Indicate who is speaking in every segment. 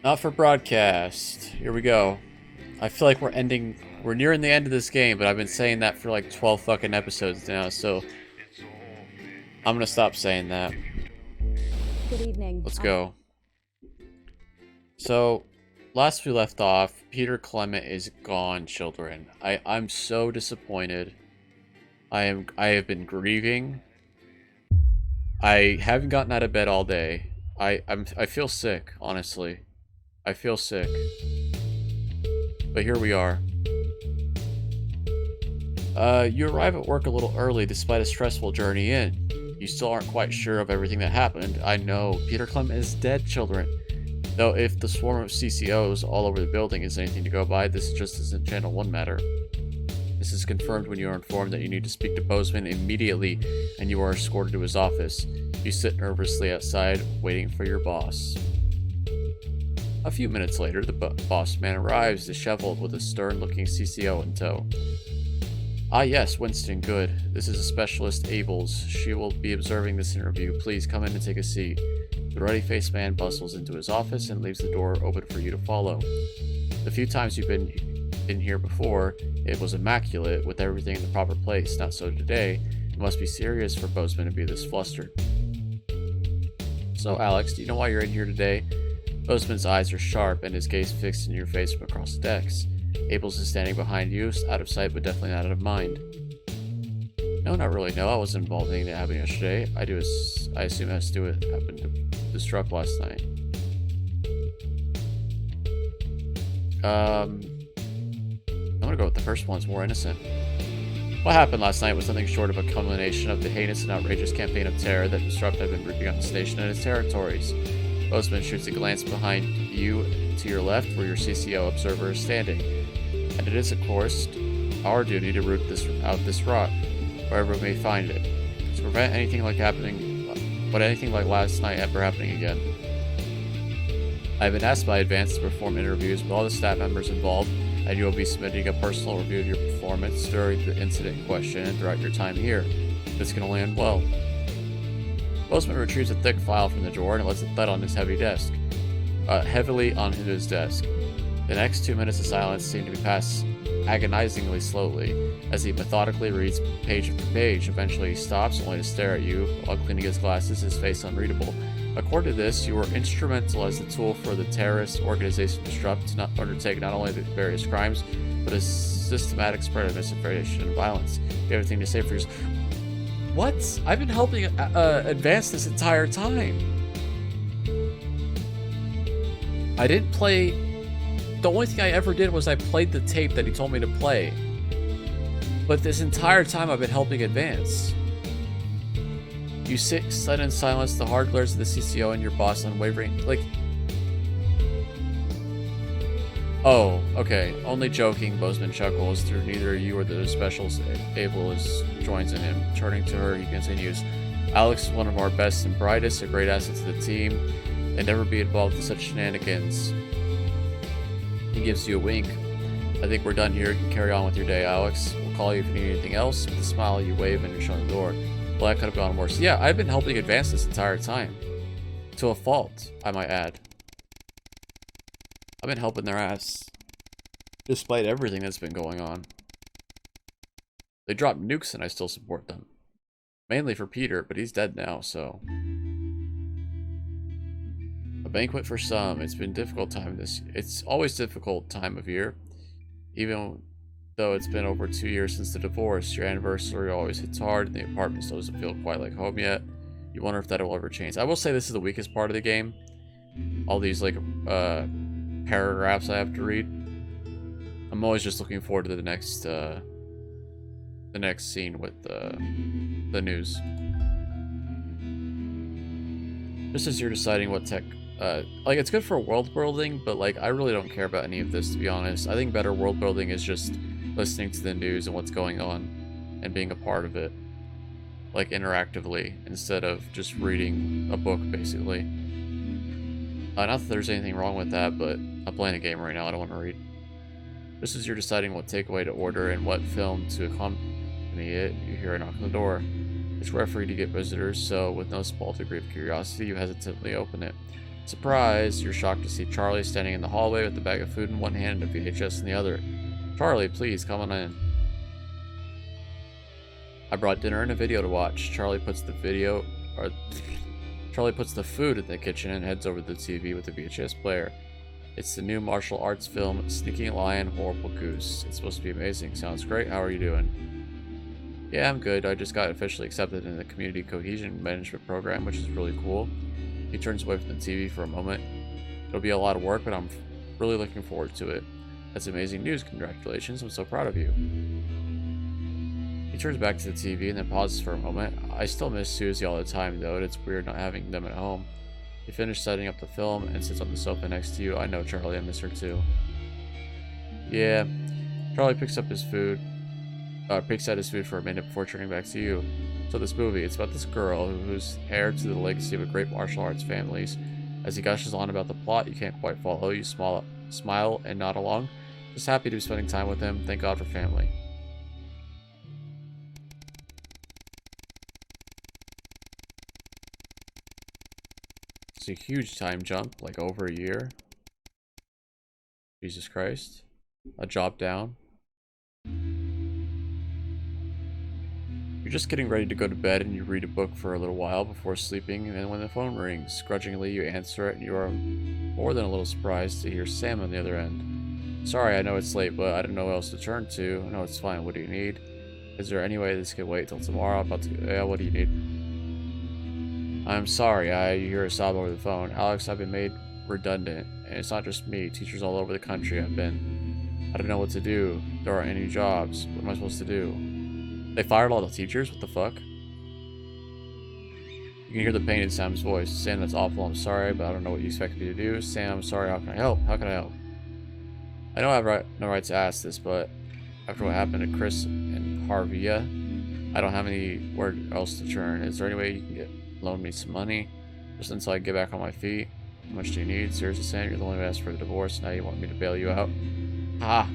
Speaker 1: Not for broadcast. Here we go. I feel like we're nearing the end of this game, but I've been saying that for like 12 fucking episodes now, so I'm gonna stop saying that.
Speaker 2: Good evening.
Speaker 1: Let's go. So, last we left off, Peter Clement is gone, children. I'm so disappointed. I have been grieving. I haven't gotten out of bed all day. I feel sick, honestly. I feel sick. But here we are. You arrive at work a little early despite a stressful journey in. You still aren't quite sure of everything that happened. I know, Peter Clement is dead, children. Though if the swarm of CCOs all over the building is anything to go by, this just isn't Channel 1 matter. This is confirmed when you are informed that you need to speak to Bozeman immediately, and you are escorted to his office. You sit nervously outside, waiting for your boss. A few minutes later, the boss man arrives, disheveled, with a stern-looking CCO in tow. Ah yes, Winston, good. This is a specialist, Abels. She will be observing this interview. Please come in and take a seat. The ruddy-faced man bustles into his office and leaves the door open for you to follow. The few times you've been in here before, it was immaculate, with everything in the proper place. Not so today. It must be serious for Bozeman to be this flustered. So, Alex, do you know why you're in here today? Bozeman's eyes are sharp and his gaze fixed in your face from across the decks. Abels is standing behind you, out of sight but definitely not out of mind. No, not really, no. I wasn't involved in anything that happened yesterday. I assume it has to do with what happened to this truck last night. I'm gonna go with the first one. It's more innocent. What happened last night was nothing short of a culmination of the heinous and outrageous campaign of terror that Disrupt had been reaping on the station and its territories. Bozeman shoots a glance behind you to your left where your CCO observer is standing. And it is, of course, our duty to root out this rot, wherever we may find it, to prevent anything like last night ever happening again. I have been asked by Advance to perform interviews with all the staff members involved, and you will be submitting a personal review of your performance during the incident in question and throughout your time here. This can only end well. Bozeman retrieves a thick file from the drawer and lets it thud on his heavily on his desk. The next 2 minutes of silence seem to be passed agonizingly slowly, as he methodically reads page after page. Eventually he stops, only to stare at you, while cleaning his glasses, his face unreadable. According to this, you were instrumental as the tool for the terrorist organization Disrupt to undertake not only the various crimes, but a systematic spread of misinformation and violence. You have anything to say for yourself? What? I've been helping Advance this entire time. I didn't play... The only thing I ever did was I played the tape that he told me to play. But this entire time I've been helping Advance. You sit in silence, the hard glares of the CCO and your boss unwavering. Like... Oh, okay. Only joking, Bozeman chuckles through neither you or the specials Abel joins in him. Turning to her, he continues, Alex is one of our best and brightest, a great asset to the team, and never be involved in such shenanigans. He gives you a wink. I think we're done here. You can carry on with your day, Alex. We'll call you if you need anything else. With a smile, you wave and you're showing the door. Well, that could have gone worse. Yeah, I've been helping Advance this entire time. To a fault, I might add. I've been helping their ass. Despite everything that's been going on. They dropped nukes and I still support them. Mainly for Peter, but he's dead now, so... A banquet for some. It's been a difficult time It's always difficult time of year. Even though it's been over 2 years since the divorce, your anniversary always hits hard and the apartment still doesn't feel quite like home yet. You wonder if that will ever change. I will say this is the weakest part of the game. All these, like, paragraphs I have to read. I'm always just looking forward to the next scene with the news. Just as you're deciding what tech, like, it's good for world building, but like I really don't care about any of this, to be honest. I think better world building is just listening to the news and what's going on and being a part of it, like interactively, instead of just reading a book, basically. Not that there's anything wrong with that, but I'm playing a game right now. I don't want to read. Just as you're deciding what takeaway to order and what film to accompany it, you hear a knock on the door. It's rare for you to get visitors, so with no small degree of curiosity, you hesitantly open it. Surprise! You're shocked to see Charlie standing in the hallway with a bag of food in one hand and a VHS in the other. Charlie, please, come on in. I brought dinner and a video to watch. Charlie puts the food in the kitchen and heads over to the TV with the VHS player. It's the new martial arts film, Sneaking Lion, Horrible Goose. It's supposed to be amazing. Sounds great. How are you doing? Yeah, I'm good. I just got officially accepted in the Community Cohesion Management Program, which is really cool. He turns away from the TV for a moment. It'll be a lot of work, but I'm really looking forward to it. That's amazing news. Congratulations. I'm so proud of you. He turns back to the TV and then pauses for a moment. I still miss Susie all the time, though, and it's weird not having them at home. He finished setting up the film and sits on the sofa next to you. I know, Charlie. I miss her, too. Yeah. Charlie picks at his food for a minute before turning back to you. So this movie, it's about this girl who's heir to the legacy of a great martial arts families. As he gushes on about the plot, you can't quite follow. You smile and nod along. Just happy to be spending time with him. Thank God for family. It's a huge time jump, like over a year. Jesus Christ. A job down. You're just getting ready to go to bed and you read a book for a little while before sleeping, and then when the phone rings, grudgingly you answer it and you are more than a little surprised to hear Sam on the other end. Sorry, I know it's late, but I don't know who else to turn to. No, it's fine. What do you need? Is there any way this could wait till tomorrow? What do you need? I'm sorry, you hear a sob over the phone. Alex, I've been made redundant, and it's not just me. Teachers all over the country have been. I don't know what to do. There aren't any jobs. What am I supposed to do? They fired all the teachers? What the fuck? You can hear the pain in Sam's voice. Sam, that's awful. I'm sorry, but I don't know what you expect me to do. Sam, I'm sorry. How can I help? How can I help? I know I have no right to ask this, but after what happened to Chris and Harvia, I don't have anywhere else to turn. Is there any way you can loan me some money just until I get back on my feet? How much do you need? Seriously, Sam, you're the one who asked for a divorce. Now you want me to bail you out? Ah.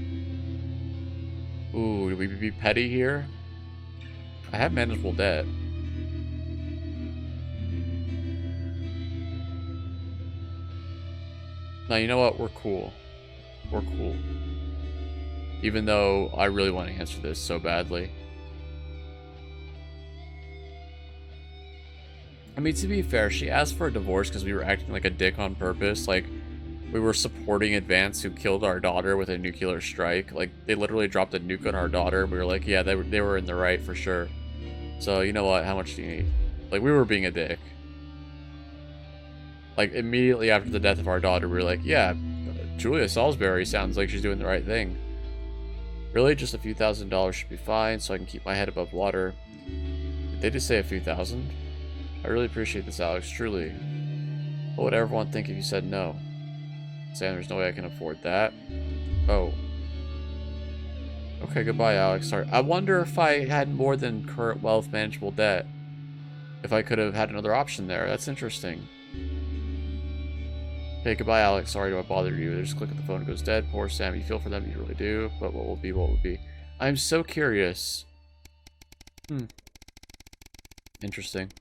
Speaker 1: Ooh, do we be petty here? I have manageable debt. Now, you know what? We're cool. We're cool. Even though I really want to answer this so badly. I mean, to be fair, she asked for a divorce because we were acting like a dick on purpose. Like, we were supporting Advance, who killed our daughter with a nuclear strike. Like, they literally dropped a nuke on our daughter. We were like, yeah, they were in the right for sure. So, you know what? How much do you need? Like, we were being a dick. Like, immediately after the death of our daughter, we were like, yeah, Julia Salisbury sounds like she's doing the right thing. Really? Just a few $1,000s should be fine, so I can keep my head above water. Did they just say a few thousand? I really appreciate this, Alex, truly. What would everyone think if you said no? Sam, there's no way I can afford that. Oh. Okay, goodbye, Alex. Sorry. I wonder if I had more than current wealth manageable debt. If I could have had another option there. That's interesting. Okay, goodbye, Alex. Sorry to bother you. They just click at the phone, it goes dead. Poor Sam. You feel for them, you really do. But what will be, what will be. I'm so curious. Interesting.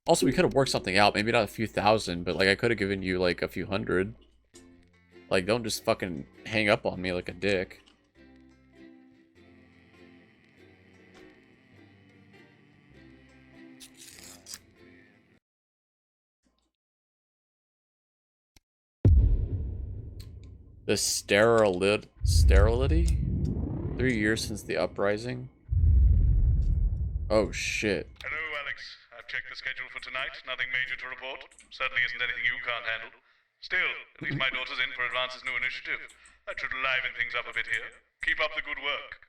Speaker 1: Also, we could have worked something out. Maybe not a few thousand, but like I could have given you like a few hundred. Like, don't just fucking hang up on me like a dick. The sterility? 3 years since the uprising? Oh shit.
Speaker 3: Hello, Alex. I've checked the schedule for tonight. Nothing major to report. Certainly isn't anything you can't handle. Still, at least my daughter's in for Advance's new initiative. That should liven things up a bit here. Keep up the good work.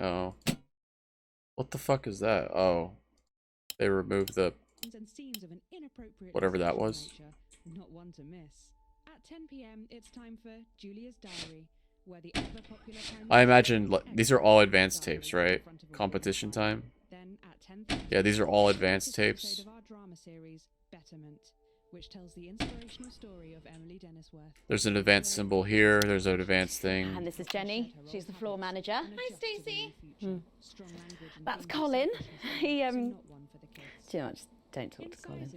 Speaker 1: Oh. What the fuck is that? Oh. They removed the... whatever that was.
Speaker 2: Not one to miss. At 10 p.m. it's time for Julia's Diary, where the ever popular
Speaker 1: I imagine these are all advanced tapes, right? Competition time.
Speaker 2: Then at 10:30,
Speaker 1: yeah, these are all advanced tapes.
Speaker 2: of our drama series, Betterment, which tells the inspirational story of Emily Dennisworth.
Speaker 1: There's an advanced symbol here. There's an advanced thing.
Speaker 4: And this is Jenny. She's the floor manager.
Speaker 2: Hi, Stacey.
Speaker 4: That's Colin. He, too much. Don't talk to Colin.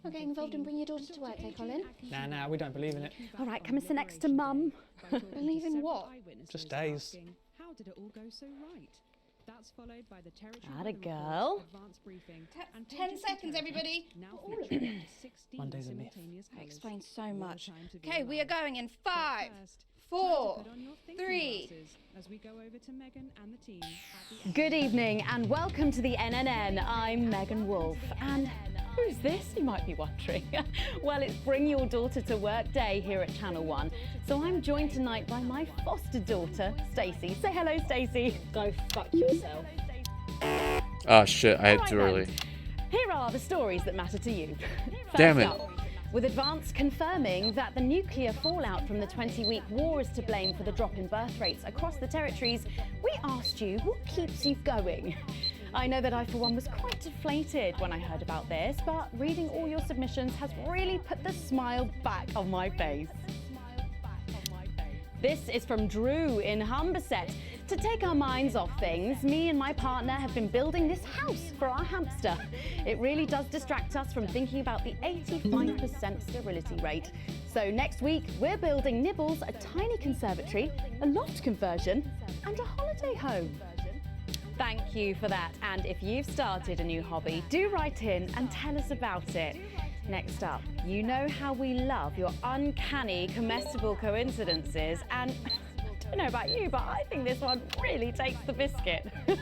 Speaker 5: Not getting involved and bring your daughter to work, eh, Colin?
Speaker 6: Nah, we don't believe in it.
Speaker 4: All right, come and sit next to Mum.
Speaker 5: Believe in what?
Speaker 6: Just days.
Speaker 2: How did it all go so right? That's followed by the territory.
Speaker 4: Atta girl.
Speaker 2: Advanced briefing.
Speaker 5: 10 seconds, everybody.
Speaker 2: Now
Speaker 5: All of
Speaker 2: featuring up to 16
Speaker 6: Monday's a myth.
Speaker 2: simultaneous
Speaker 5: That
Speaker 2: colours.
Speaker 5: explains so much.
Speaker 2: More time to be
Speaker 5: Okay, we are
Speaker 2: alive.
Speaker 5: going in
Speaker 2: But
Speaker 5: 5,
Speaker 2: first,
Speaker 5: 4,
Speaker 2: put on your thinking
Speaker 5: 3.
Speaker 2: glasses as we go over to Megan and the team at the
Speaker 4: Good evening and welcome to the NNN. I'm Megan Wolf. And who's this, you might be wondering? Well, it's Bring Your Daughter to Work Day here at Channel 1. So I'm joined tonight by my foster daughter, Stacey. Say hello, Stacey. Go fuck yourself.
Speaker 1: Oh shit, I
Speaker 4: All
Speaker 1: hit
Speaker 4: right
Speaker 1: too
Speaker 4: then.
Speaker 1: early.
Speaker 4: Here are the stories that matter to you.
Speaker 1: Damn
Speaker 4: First
Speaker 1: it.
Speaker 4: up, with Advance confirming that the nuclear fallout from the 20-week war is to blame for the drop in birth rates across the territories, we asked you what keeps you going. I know that I, for one, was quite deflated when I heard about this, but reading all your submissions has really put the smile back on my face. This is from Drew in Humberset. To take our minds off things, me and my partner have been building this house for our hamster. It really does distract us from thinking about the 85% sterility rate. So next week, we're building Nibbles a tiny conservatory, a loft conversion, and a holiday home. Thank you for that. And if you've started a new hobby, do write in and tell us about it. Next up, you know how we love your uncanny comestible coincidences, and I don't know about you, but I think this one really takes the biscuit. I'm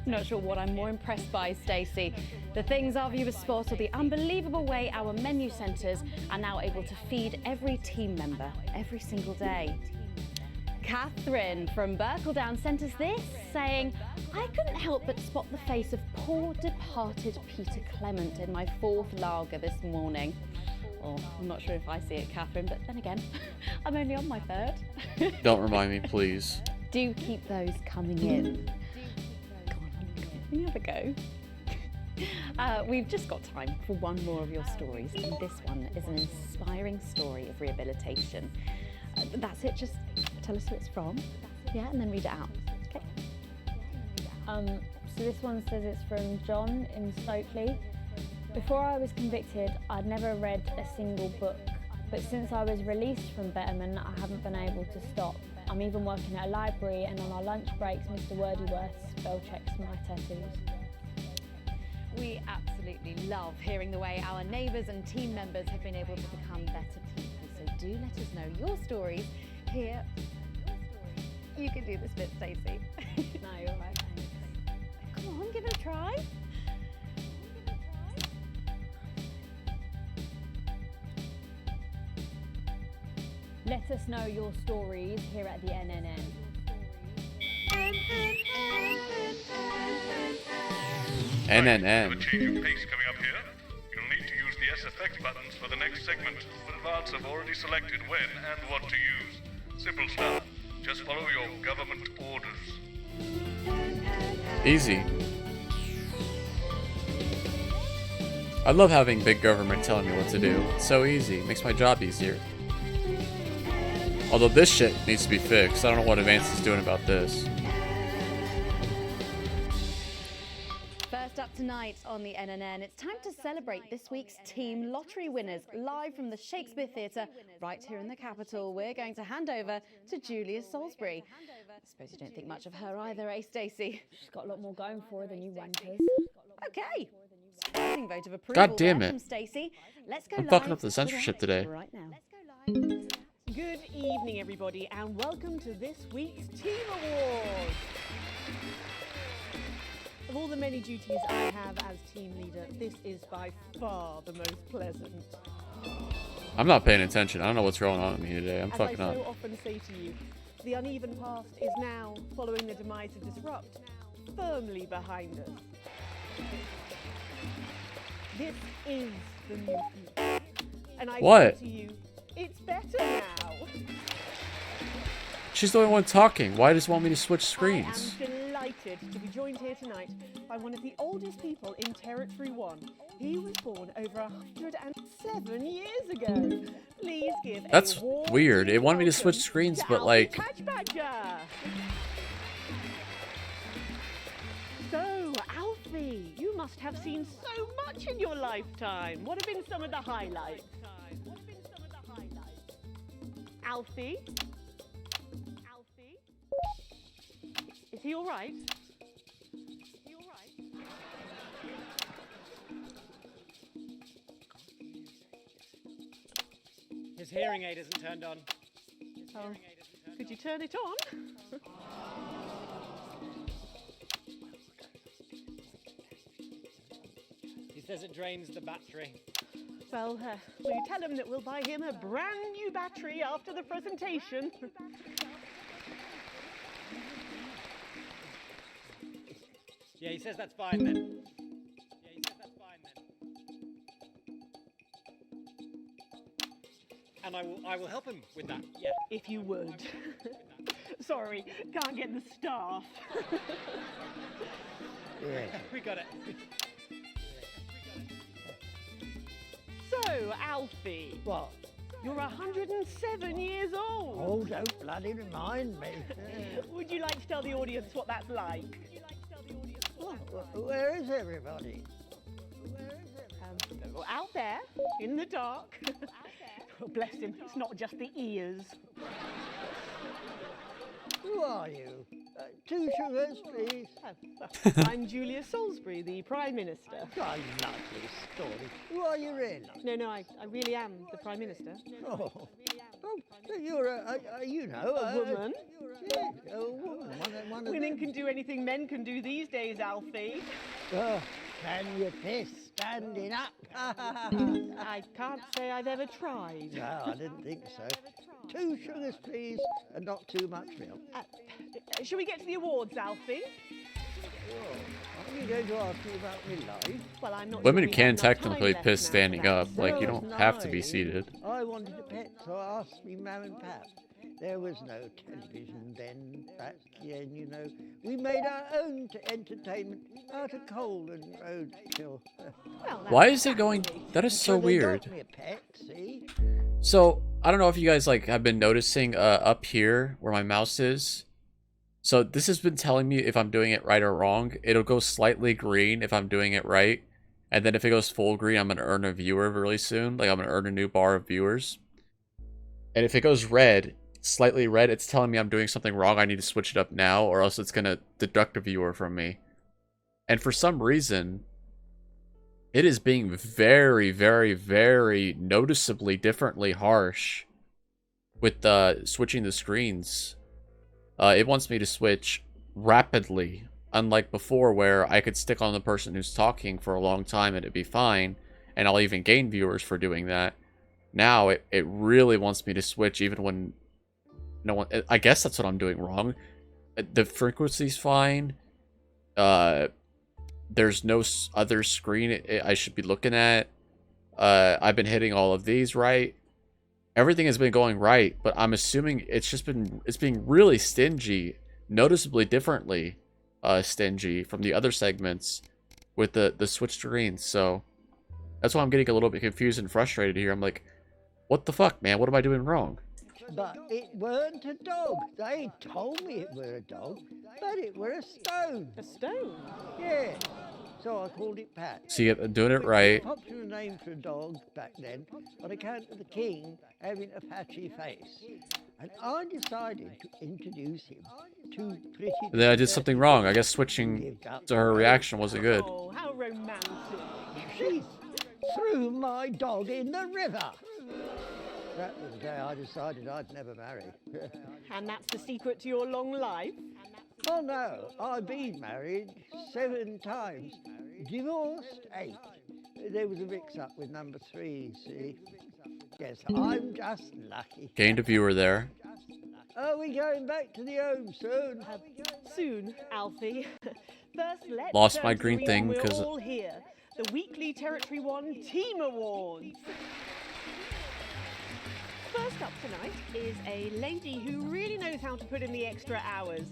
Speaker 4: not sure what I'm more impressed by, Stacey. The things our viewers spot are the unbelievable way our menu centres are now able to feed every team member every single day. Catherine from Berkeldown sent us this, saying, I couldn't help but spot the face of poor departed Peter Clement in my 4th lager this morning. Oh, I'm not sure if I see it, Catherine, but then again, I'm only on my 3rd.
Speaker 1: Don't remind me, please.
Speaker 4: Do keep those coming in. Go on, can you have a go? We've just got time for one more of your stories, and this one is an inspiring story of rehabilitation. That's it, just tell us who it's from, yeah, and then read it out. Okay.
Speaker 7: So this one says it's from John in Stokely. Before I was convicted, I'd never read a single book, but since I was released from Betterman, I haven't been able to stop. I'm even working at a library, and on our lunch breaks, Mr. Wordyworth spell checks my tattoos.
Speaker 4: We absolutely love hearing the way our neighbours and team members have been able to become better people. So do let us know your stories here. You can do this bit, Stacey.
Speaker 7: No, you're right, thanks.
Speaker 4: Come on, give it a try.
Speaker 7: Let us know your stories here at the NNN.
Speaker 3: Have a
Speaker 1: NNN.
Speaker 3: change of pace coming up here. You'll need to use the S effect buttons for the next segment, but Advance have already selected when and what to use. Simple stuff. Just follow your government orders.
Speaker 1: Easy. I love having big government telling me what to do. It's so easy. It makes my job easier. Although this shit needs to be fixed. I don't know what Advance is doing about this.
Speaker 4: First up tonight on the NNN, it's time to celebrate this week's team lottery winners live from the Shakespeare Theatre right here in the capital. We're going to hand over to Julia Salisbury. I suppose you don't think much of her either, eh, Stacey?
Speaker 7: She's got a lot more going for her than you wankers.
Speaker 4: Okay. Surprising vote of approval
Speaker 1: God damn
Speaker 4: there
Speaker 1: it.
Speaker 4: from Stacey. Let's go
Speaker 1: I'm
Speaker 4: live
Speaker 1: fucking up the
Speaker 4: with
Speaker 1: censorship
Speaker 4: Alex
Speaker 1: today.
Speaker 4: right now.
Speaker 8: Good evening, everybody, and welcome to this week's Team Awards. Of all the many duties I have as team leader, this is by far the most pleasant.
Speaker 1: I'm not paying attention. I don't know what's going on with me today. I'm
Speaker 8: As
Speaker 1: fucking
Speaker 8: I so
Speaker 1: up.
Speaker 8: often say to you, the uneven past is now, following the demise of Disrupt, firmly behind us. This is the new future. And I
Speaker 1: What?
Speaker 8: say to you, it's better now.
Speaker 1: She's the only one talking. Why does she want me to switch
Speaker 8: I
Speaker 1: screens?
Speaker 8: am delighted to be joined here tonight by one of the oldest people in Territory 1. He was born over 107 years ago. Please give
Speaker 1: That's
Speaker 8: a warm
Speaker 1: weird. It wanted me to
Speaker 8: welcome
Speaker 1: switch screens,
Speaker 8: to
Speaker 1: but
Speaker 8: Alfie
Speaker 1: like...
Speaker 8: Patch Badger. So, Alfie, you must have seen so much in your lifetime. What have been some of the highlights? Alfie? Alfie? Is he all right?
Speaker 6: His hearing aid isn't turned on.
Speaker 8: Oh, could you turn it on?
Speaker 6: He says it drains the battery.
Speaker 8: Well, will you tell him that we'll buy him a brand new battery after the presentation?
Speaker 6: Yeah, he says that's fine then. And I will help him with that. Yeah.
Speaker 8: If you would. Sorry, can't get the staff.
Speaker 6: We got it.
Speaker 8: So, Alfie.
Speaker 9: What?
Speaker 8: You're 107 years old.
Speaker 9: Oh, don't bloody remind me.
Speaker 8: Would you like to tell the audience what that's like?
Speaker 9: Where is everybody?
Speaker 8: Well, out there, in the dark. Oh, bless him, it's not just the ears.
Speaker 9: Who are you? 2 sugars, please.
Speaker 8: I'm Julia Salisbury, the Prime Minister.
Speaker 9: I love this story. Who are you really?
Speaker 8: No, I really am the Prime Minister.
Speaker 9: Oh, you're
Speaker 8: A woman.
Speaker 9: Yeah, a woman. One of
Speaker 8: Women
Speaker 9: them.
Speaker 8: can do anything men can do these days, Alfie.
Speaker 9: Oh, can you piss standing up?
Speaker 8: I can't say I've ever tried.
Speaker 9: No, I didn't think so. 2 sugars, please, and not too much milk.
Speaker 8: Shall we get to the awards, Alfie?
Speaker 9: Are you going to ask me about my life?
Speaker 8: Well, I'm not.
Speaker 1: Women
Speaker 8: sure we
Speaker 1: can
Speaker 8: have enough time
Speaker 1: technically
Speaker 8: left
Speaker 1: piss
Speaker 8: now for
Speaker 1: standing
Speaker 8: that.
Speaker 1: up. Like, you
Speaker 9: So
Speaker 1: don't
Speaker 9: was
Speaker 1: have to be
Speaker 9: I.
Speaker 1: seated.
Speaker 9: I wanted a pet, so I asked me mum and pap. There was no television then, back then, you know. We made our own entertainment out of coal and roadkill.
Speaker 8: Well,
Speaker 1: Why
Speaker 8: that's
Speaker 1: is it going... That is so
Speaker 9: they
Speaker 1: weird.
Speaker 9: got me a pet, see?
Speaker 1: So, I don't know if you guys, like, have been noticing up here where my mouse is. So, this has been telling me if I'm doing it right or wrong. It'll go slightly green if I'm doing it right. And then if it goes full green, I'm going to earn a viewer really soon. Like, I'm going to earn a new bar of viewers. And if it goes red, slightly red, it's telling me I'm doing something wrong. I need to switch it up now, or else it's going to deduct a viewer from me. And for some reason, it is being very, very, very noticeably differently harsh with switching the screens. It wants me to switch rapidly, unlike before where I could stick on the person who's talking for a long time and it'd be fine, and I'll even gain viewers for doing that. Now it really wants me to switch even when no one... I guess that's what I'm doing wrong. The frequency's fine. There's no other screen I should be looking at. I've been hitting all of these right. Everything has been going right, but I'm assuming it's being really stingy, noticeably differently stingy from the other segments with the switch screens. So that's why I'm getting a little bit confused and frustrated here. I'm like, what the fuck, man? What am I doing wrong?
Speaker 9: But it weren't a dog. They told me it were a dog, but it were a stone.
Speaker 8: A stone?
Speaker 9: Yeah. So I called it Pat.
Speaker 1: See, I'm doing it right.
Speaker 9: Popular name for a dog back then, on account of the king having a patchy face. And I decided to introduce him to pretty...
Speaker 1: And then I did something wrong. I guess switching to her reaction wasn't good.
Speaker 8: Oh, how romantic.
Speaker 9: She threw my dog in the river. That was the day I decided I'd never marry.
Speaker 8: And that's the secret to your long life?
Speaker 9: Oh no, I've been married 7 times, divorced 8. There was a mix-up with number 3, see? Yes, I'm just lucky.
Speaker 1: Gained a viewer there.
Speaker 9: Are we going back to the home soon?
Speaker 8: Soon, Alfie. First, let's
Speaker 1: Lost
Speaker 8: turn
Speaker 1: my
Speaker 8: to the
Speaker 1: green
Speaker 8: reason
Speaker 1: thing
Speaker 8: we're
Speaker 1: 'cause-
Speaker 8: all here. The weekly Territory 1 Team Awards. First up tonight is a lady who really knows how to put in the extra hours.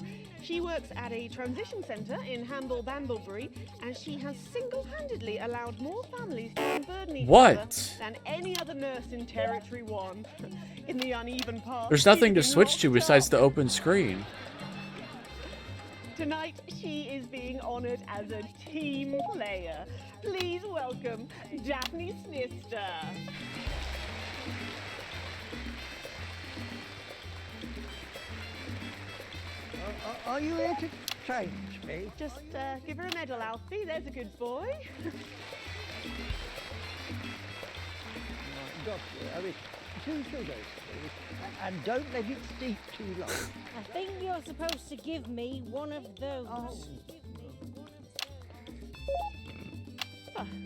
Speaker 8: She works at a transition centre in Hamble-Bamblebury, and she has single-handedly allowed more families to unburden each other than any other nurse in Territory 1. In the uneven part,
Speaker 1: There's nothing to
Speaker 8: she's been
Speaker 1: switch to
Speaker 8: locked
Speaker 1: besides
Speaker 8: up.
Speaker 1: the open screen.
Speaker 8: Tonight, she is being honoured as a team player. Please welcome Daphne Snister.
Speaker 9: Are you here to change me?
Speaker 8: Just give her a medal, Alfie. There's a good boy.
Speaker 9: Doctor, I mean, 2 sugars, please. And don't let it steep too long.
Speaker 10: I think you're supposed to give me one of those.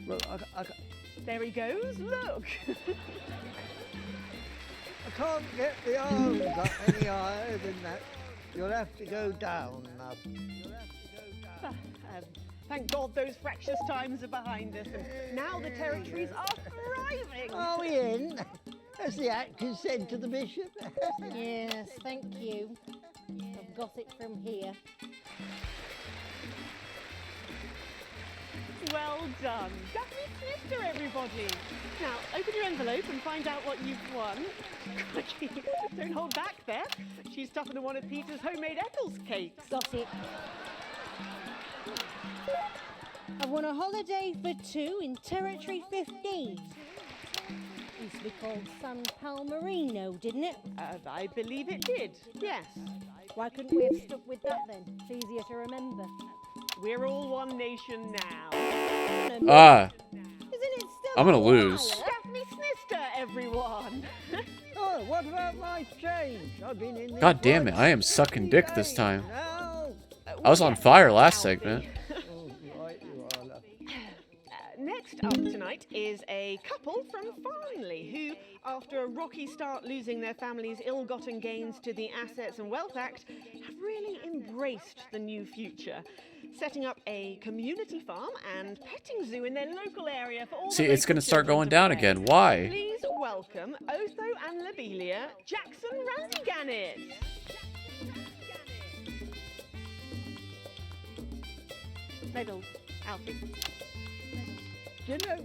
Speaker 9: Well,
Speaker 8: There he goes. Look.
Speaker 9: I can't get the arms up any higher than that. You'll have to go down, love.
Speaker 8: Thank God those fractious times are behind us, and now the territories are thriving.
Speaker 9: Are we in? As the actors said to the bishop.
Speaker 10: Yes, thank you. I've got it from here.
Speaker 8: Well done. Daphne Snister, everybody. Now, open your envelope and find out what you've won. Crikey, don't hold back there. She's tougher than one of Peter's homemade Eccles cakes.
Speaker 10: Got it. I won a holiday for 2 in Territory 15. Used to be called San Palmerino, didn't it?
Speaker 8: I believe it did, yes.
Speaker 10: Why couldn't we have stuck with that then? It's easier to remember.
Speaker 8: We're all one nation now.
Speaker 10: Isn't it still
Speaker 1: I'm gonna
Speaker 10: Hawaii?
Speaker 1: lose.
Speaker 8: Daphne Snister, everyone.
Speaker 9: Oh, what about my change? I've been in.
Speaker 1: God damn it, I am sucking dick this time.
Speaker 9: No.
Speaker 1: I was on fire last segment.
Speaker 9: Oh, right you are, love.
Speaker 8: Next up tonight is a couple from Farnley who, after a rocky start losing their family's ill-gotten gains to the Assets and Wealth Act, have really embraced the new future, setting up a community farm and petting zoo in their local area for all
Speaker 1: See,
Speaker 8: the
Speaker 1: it's
Speaker 8: local
Speaker 1: gonna start
Speaker 8: children
Speaker 1: going
Speaker 8: to
Speaker 1: down
Speaker 8: play.
Speaker 1: again. Why?
Speaker 8: Please welcome Otho and Lobelia, Jackson Randy-Gannett. Medal, Alfie.
Speaker 9: Do you know,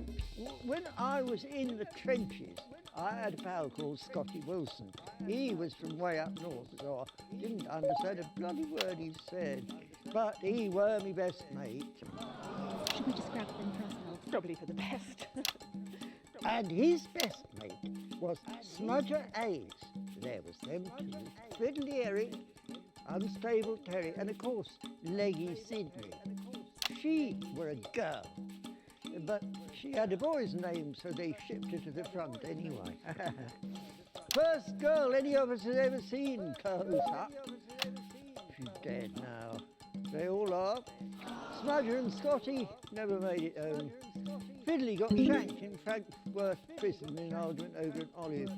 Speaker 9: when I was in the trenches, I had a pal called Scotty Wilson. He was from way up north, so I didn't understand a bloody word he said. But he were my best mate.
Speaker 5: Should we just grab them for ourselves?
Speaker 8: Probably for the best.
Speaker 9: And his best mate was Smudger Ace. There was them two. Fiddly Eric, Unstable Terry, and of course, Leggy Sydney. She were a girl. But she had a boy's name, so they shipped her to the front anyway. First girl any of us has ever seen, close up. She's dead now. They all are. Smudger and Scotty never made it home. Fiddly got shanked in Frankfurt prison in an argument over an olive.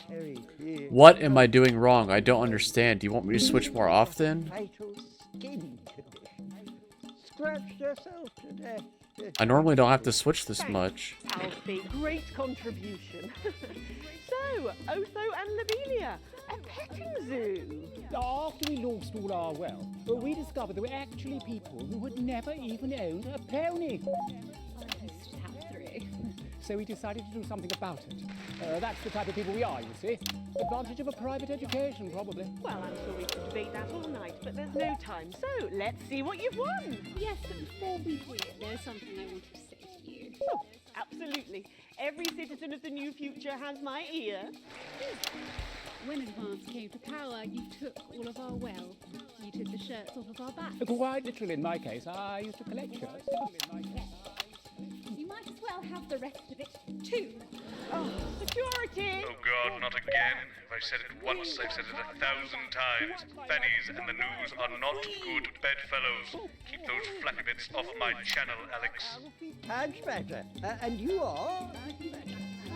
Speaker 9: Terry here.
Speaker 1: What am I doing wrong? I don't understand. Do you want me to switch more often?
Speaker 9: Fatal skin condition. Scratched herself to death.
Speaker 1: I normally don't have to switch this much.
Speaker 8: Alfie, great contribution. So, Otho and Lobelia, a petting zoo.
Speaker 11: After we lost all our wealth, we discovered there were actually people who had never even owned a pony. So we decided to do something about it. That's the type of people we are, you see. Advantage of a private education, probably.
Speaker 8: Well, I'm sure we could debate that all night, but there's no time. So, let's see what you've won.
Speaker 5: Yes, but before we do it, there's something I wanted to say to you.
Speaker 8: Oh, absolutely. Every citizen of the new future has my ear.
Speaker 2: When Advance came to power, you took all of our wealth. You took the shirts off of our backs.
Speaker 11: Quite literally, in my case, I used to collect shirts.
Speaker 5: You might as well have the rest of it, too.
Speaker 8: Oh, security!
Speaker 3: Oh God, not again. If I've said it once, I've said it 1,000 times. Fannies and the news are not good bedfellows. Keep those flappy bits off my channel, Alex.
Speaker 9: Much better. And you are?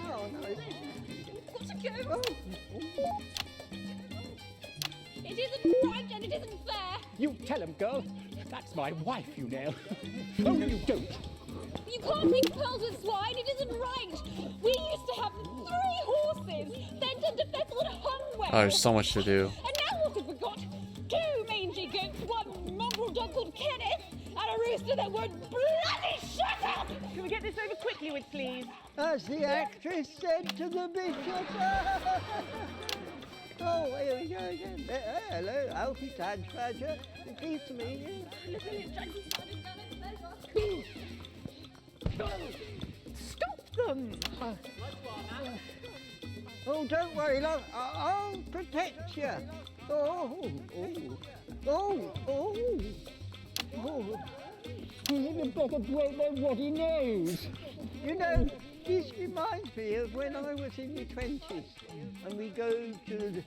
Speaker 9: Oh, no.
Speaker 5: Got to go. It isn't right and it isn't fair.
Speaker 11: You tell him, girl. That's my wife, you know. Oh, no, you don't.
Speaker 5: You can't mix pearls with swine, it isn't right. We used to have 3 horses, then turned to Fethel and Hunwell.
Speaker 1: Oh, there's so much to do.
Speaker 5: And now what have we got? 2 mangy goats, 1 mongrel dog called Kenneth, and a rooster that would bloody shut up!
Speaker 8: Can we get this over quickly with, please?
Speaker 9: As the actress said to the bishop. Oh, here we go again. Hello, Alfie Tadge-Badger. Pleased to meet you.
Speaker 8: Stop them!
Speaker 9: Oh, don't worry, love. I'll protect you. Oh.
Speaker 11: You better break that what he knows.
Speaker 9: You know, this reminds me of when I was in my 20s and we go to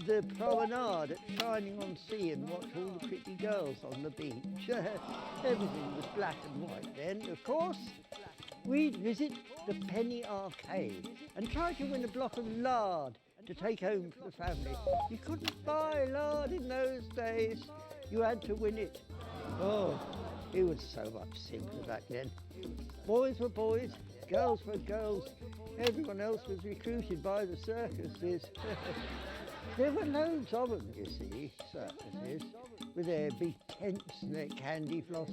Speaker 9: the promenade at Shining-on-Sea and watch all the pretty girls on the beach. Everything was black and white then, of course. We'd visit the Penny Arcade and try to win a block of lard to take home for the family. You couldn't buy lard in those days. You had to win it. Oh, it was so much simpler back then. Boys were boys, girls were girls. Everyone else was recruited by the circuses. There were loads of them, you see, circuses, with their big tents and their candy floss.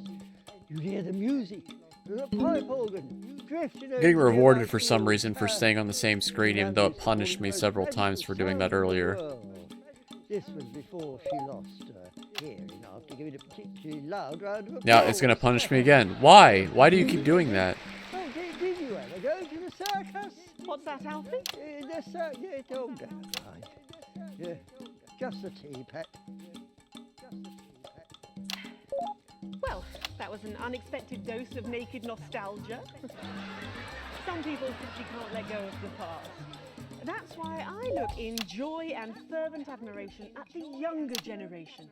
Speaker 9: You'd hear the music, the pipe organ, drifting over
Speaker 1: Getting
Speaker 9: the
Speaker 1: rewarded for
Speaker 9: ice
Speaker 1: some
Speaker 9: wall.
Speaker 1: reason for staying on the same screen, even though it punished me several times for doing that earlier.
Speaker 9: This was before she lost her hearing after giving a particularly loud round of applause.
Speaker 1: Now it's gonna punish me again. Why? Why do you keep doing that?
Speaker 9: Oh, did you ever go to the circus?
Speaker 8: What's that, Alfie?
Speaker 9: The circus, yeah, it's all down fine. Yeah, just a tea, pet.
Speaker 8: Well, that was an unexpected dose of naked nostalgia. Some people simply can't let go of the past. That's why I look in joy and fervent admiration at the younger generation.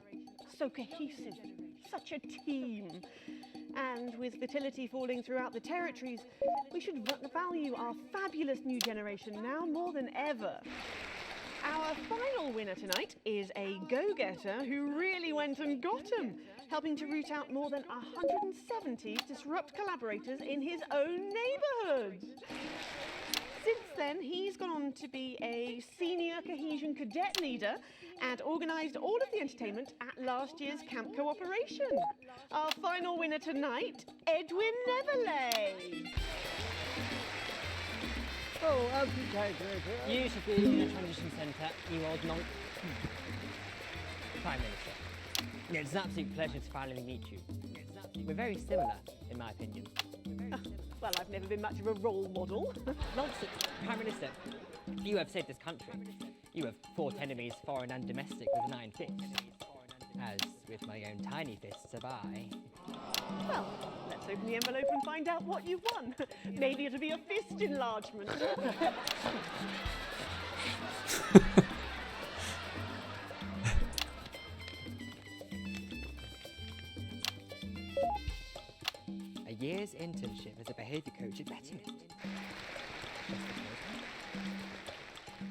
Speaker 8: So cohesive, such a team. And with fertility falling throughout the territories, we should value our fabulous new generation now more than ever. Our final winner tonight is a go-getter who really went and got 'em, helping to root out more than 170 disrupt collaborators in his own neighbourhood. Since then, he's gone on to be a senior cohesion cadet leader and organised all of the entertainment at last year's camp cooperation. Our final winner tonight, Edwin Neverley.
Speaker 9: Oh, Alfie Tadge-Badger.
Speaker 6: You should be in the transition centre, you old monk. Prime Minister. It's an absolute pleasure to finally meet you. We're very similar, in my opinion.
Speaker 8: Well, I've never been much of a role model.
Speaker 6: Nonsense, Prime Minister. You have saved this country. You have fought enemies, foreign and domestic, with an iron fist. As with my own tiny fists have I.
Speaker 8: Well, let's open the envelope and find out what you've won. Maybe it'll be a fist enlargement.
Speaker 6: A year's internship as a behaviour coach at Betterment.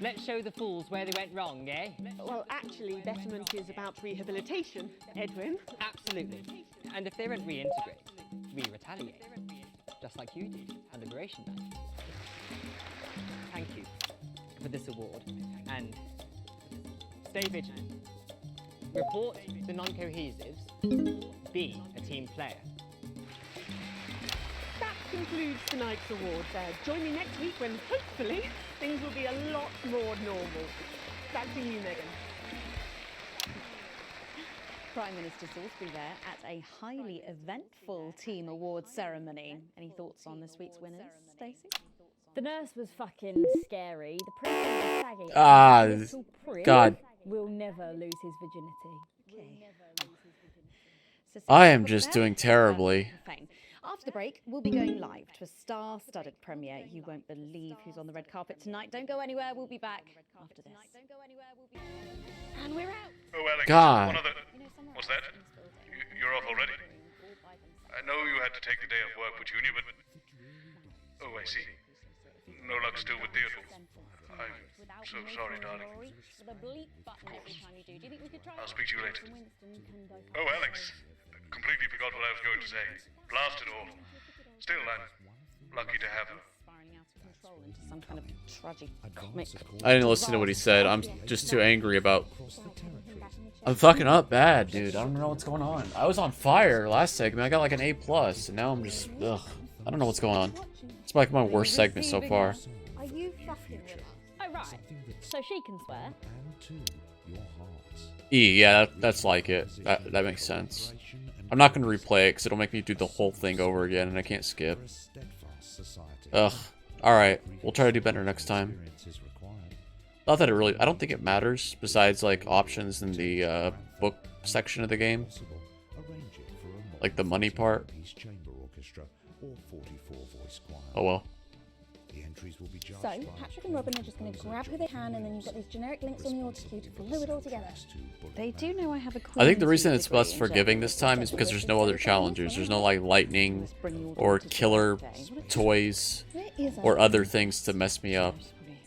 Speaker 6: Let's show the fools where they went wrong, eh?
Speaker 8: Well, actually, Betterment is about rehabilitation, Edwin.
Speaker 6: Absolutely. And if they don't reintegrate, we retaliate. Just like you did on Liberation Night. Thank you for this award. And stay vigilant. Report the non-cohesives. Be a team player.
Speaker 8: That concludes tonight's awards. Join me next week when, hopefully, things will be a lot more normal. Back to you, Megan.
Speaker 4: Prime Minister Salisbury there at a highly eventful team awards ceremony. Any thoughts on this week's winners, Stacey?
Speaker 7: The nurse was fucking scary. The priest was saggy.
Speaker 1: Ah,
Speaker 7: And the little prick
Speaker 1: God.
Speaker 7: will never lose his virginity.
Speaker 4: Okay.
Speaker 1: I am just doing terribly.
Speaker 4: Fame. After the break, we'll be going live to a star-studded premiere. You won't believe who's on the red carpet tonight. Don't go anywhere. We'll be back after this. And we're out.
Speaker 3: Oh, Alex,
Speaker 1: God.
Speaker 3: one other... What's that? You're off already? I know you had to take the day off work with Junior, but... Oh, I see. No luck still with Theodore. I'm so sorry, darling. Of course. I'll speak to you later. Oh, Alex. Completely forgot what I was going to say. Blast it all. Still, I'm lucky to have her.
Speaker 4: Spiraling out of control into some kind of tragic comic.
Speaker 1: I didn't listen to what he said. I'm just too angry about... I'm fucking up bad, dude. I don't know what's going on. I was on fire last segment. I got like an A+, and now I'm just... Ugh. I don't know what's going on. It's like my worst segment so far.
Speaker 7: Are you fucking with us?
Speaker 4: Oh, right. So she can swear.
Speaker 1: E, yeah, that's like it. That makes sense. I'm not going to replay it because it'll make me do the whole thing over again and I can't skip. Ugh. Alright, we'll try to do better next time. Not that it really... I don't think it matters, besides, like, options in the book section of the game. Like the money part. Oh well.
Speaker 10: So, Patrick and Robin are just going to grab who they can, and then you've got these generic links on the auto cue to glue it all together.
Speaker 4: They do know I have a
Speaker 1: I think the reason it's less forgiving this time is because there's no other challengers. There's no, like, lightning or killer toys or other things to mess me up.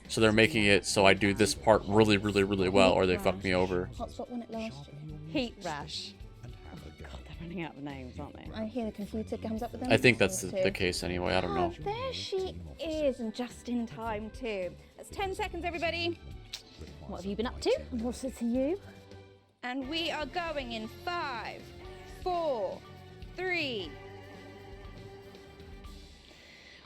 Speaker 1: So they're making it so I do this part really, really, really well, or they fuck me over.
Speaker 10: Hotspot won it last year.
Speaker 4: Heat rash. Oh god, they're running out of names, aren't they?
Speaker 10: I hear the computer comes up with them.
Speaker 1: I think that's the case anyway. I don't know.
Speaker 5: Oh, there she is, and just in time too. That's 10 seconds, everybody.
Speaker 4: What have you been up to?
Speaker 7: What's it to you?
Speaker 5: And we are going in 5, 4, 3.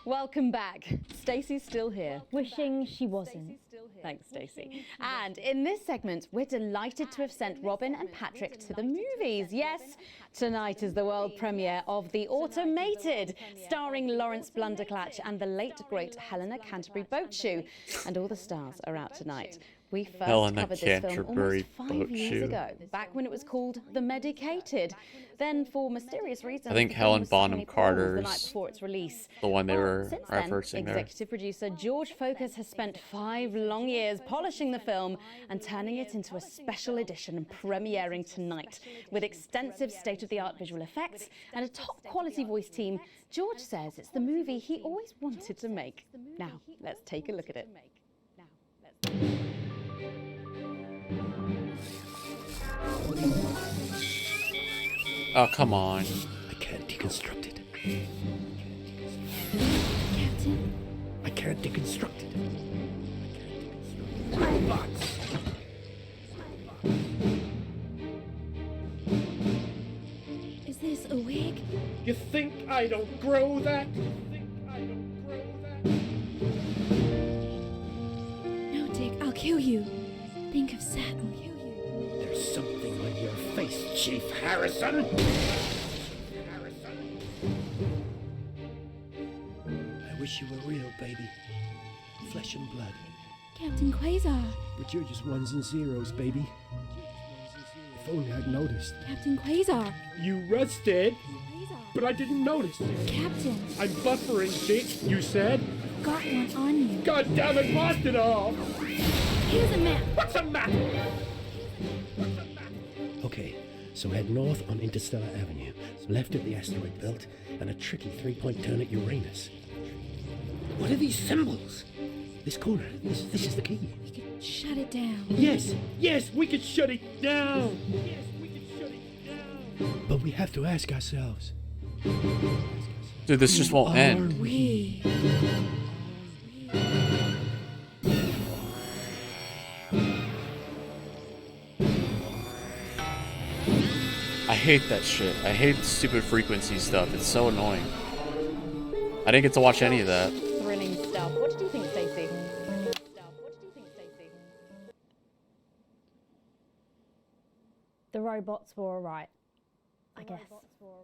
Speaker 4: Welcome back. Stacey's still here.
Speaker 7: Wishing she wasn't.
Speaker 4: Thanks, Stacey. And in this segment, we're delighted to have sent Robin and Patrick to the movies. Yes, tonight is the world premiere of The Automated, starring Lawrence Blunderclatch and the late, great Helena Canterbury Boatshoe. And all the stars are out tonight. We first
Speaker 1: Helena
Speaker 4: covered this film
Speaker 1: Canterbury
Speaker 4: almost 5 years
Speaker 1: Boatshoe.
Speaker 4: ago, back when it was called The Medicated. Then, for mysterious reasons,
Speaker 1: I think
Speaker 4: the film
Speaker 1: Helen
Speaker 4: was
Speaker 1: Bonham
Speaker 4: suddenly paused the night
Speaker 1: Carter's
Speaker 4: before its release.
Speaker 1: the one they
Speaker 4: Well,
Speaker 1: were
Speaker 4: since then,
Speaker 1: referencing there.
Speaker 4: executive producer George Focus has spent 5 long years polishing the film and turning it into a special edition premiering tonight. With extensive state-of-the-art visual effects and a top-quality voice team, George says it's the movie he always wanted to make. Now, let's take a look at it.
Speaker 1: Oh, come on.
Speaker 12: I can't deconstruct it.
Speaker 7: Captain?
Speaker 12: I can't deconstruct it.
Speaker 7: Is this a wig?
Speaker 12: You think I don't grow that?
Speaker 7: No, Dick, I'll kill you. Think of Seth, I'll kill you.
Speaker 12: There's something on your face, Chief Harrison. I wish you were real, baby. Flesh and blood.
Speaker 7: Captain Quasar.
Speaker 12: But you're just ones and zeros, baby. If only I'd noticed.
Speaker 7: Captain Quasar.
Speaker 12: You rusted, but I didn't notice.
Speaker 7: Captain.
Speaker 12: I'm buffering, Dick, you said.
Speaker 7: Got one on you.
Speaker 12: God damn it, lost it all!
Speaker 7: Here's a map.
Speaker 12: What's a map? Okay, so head north on Interstellar Avenue, left at the asteroid belt, and a tricky three-point turn at Uranus. What are these symbols? This corner, this is the key.
Speaker 7: We could shut it down.
Speaker 12: Yes, we could shut it down. But we have to ask ourselves.
Speaker 1: Dude, this just won't end.
Speaker 7: We.
Speaker 1: I hate that shit. I hate stupid frequency stuff. It's so annoying. I didn't get to watch any of that.
Speaker 4: Thrilling stuff. What did you think, Stacey?
Speaker 7: The robots were alright, I guess.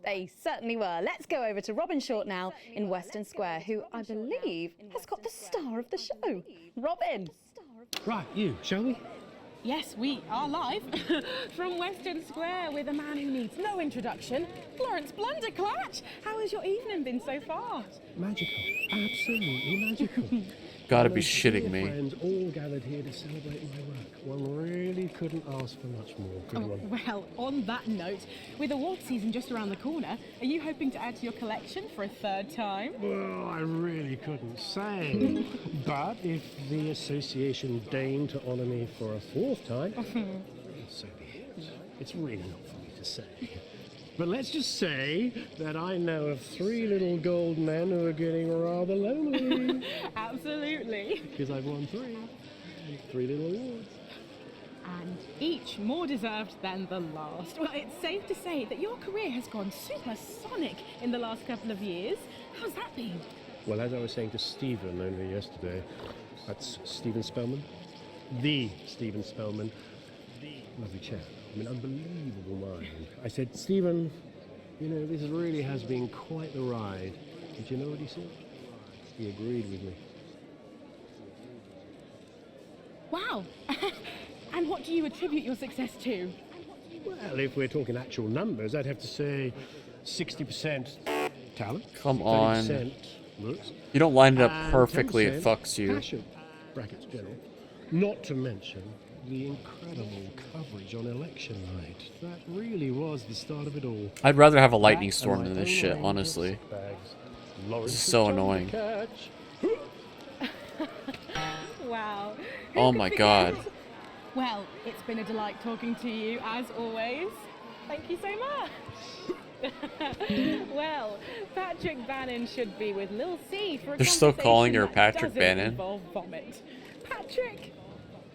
Speaker 4: They certainly were. Let's go over to Robin Short now in Western Square, who I believe has got the star of the show. Robin!
Speaker 12: Right, you, shall we?
Speaker 8: Yes, we are live from Western Square with a man who needs no introduction, Lawrence Blunderclatch. How has your evening been so far?
Speaker 12: Magical. Absolutely magical.
Speaker 1: Gotta be
Speaker 12: My
Speaker 1: shitting
Speaker 12: dear
Speaker 1: me.
Speaker 12: friends all gathered here to celebrate my work. One really couldn't ask for much more, could one?
Speaker 8: Well, on that note, with award season just around the corner, are you hoping to add to your collection for a third time?
Speaker 12: Well, I really couldn't say. But if the association deigned to honour me for a fourth time, so be it. It's really not for me to say. But let's just say that I know of 3 little gold men who are getting rather lonely.
Speaker 5: Absolutely.
Speaker 12: Because I've won 3. 3 little awards.
Speaker 5: And each more deserved than the last. Well, it's safe to say that your career has gone supersonic in the last couple of years. How's that been?
Speaker 12: Well, as I was saying to Stephen only yesterday, that's Stephen Spellman. The Stephen Spellman. Lovely chap. I mean, unbelievable mind. I said, Stephen, you know, this really has been quite the ride. Did you know what he said? He agreed with me.
Speaker 5: Wow. And what do you attribute your success to?
Speaker 12: Well, if we're talking actual numbers, I'd have to say 60% talent.
Speaker 1: Come on.
Speaker 12: 30% looks.
Speaker 1: You don't line it up
Speaker 12: and
Speaker 1: perfectly, it
Speaker 12: 10%
Speaker 1: fucks you.
Speaker 12: Passion, brackets general. Not to mention the incredible coverage on election night. That really was the start of it all.
Speaker 1: I'd rather have a lightning
Speaker 12: That
Speaker 1: storm
Speaker 12: and
Speaker 1: than
Speaker 12: my
Speaker 1: this
Speaker 12: own
Speaker 1: shit,
Speaker 12: range of
Speaker 1: honestly.
Speaker 12: sick bags.
Speaker 1: This
Speaker 12: Lawrence
Speaker 1: is so
Speaker 12: was trying
Speaker 1: annoying.
Speaker 12: to catch.
Speaker 5: Wow. Who
Speaker 1: Oh
Speaker 5: could
Speaker 1: my
Speaker 5: forget?
Speaker 1: god.
Speaker 5: Well, it's been a delight talking to you, as always. Thank you so much. Well, Patrick Bannon should be with Lil C for a
Speaker 1: They're still calling her
Speaker 5: conversation that
Speaker 1: Patrick
Speaker 5: doesn't
Speaker 1: Bannon?
Speaker 5: involve vomit. Patrick!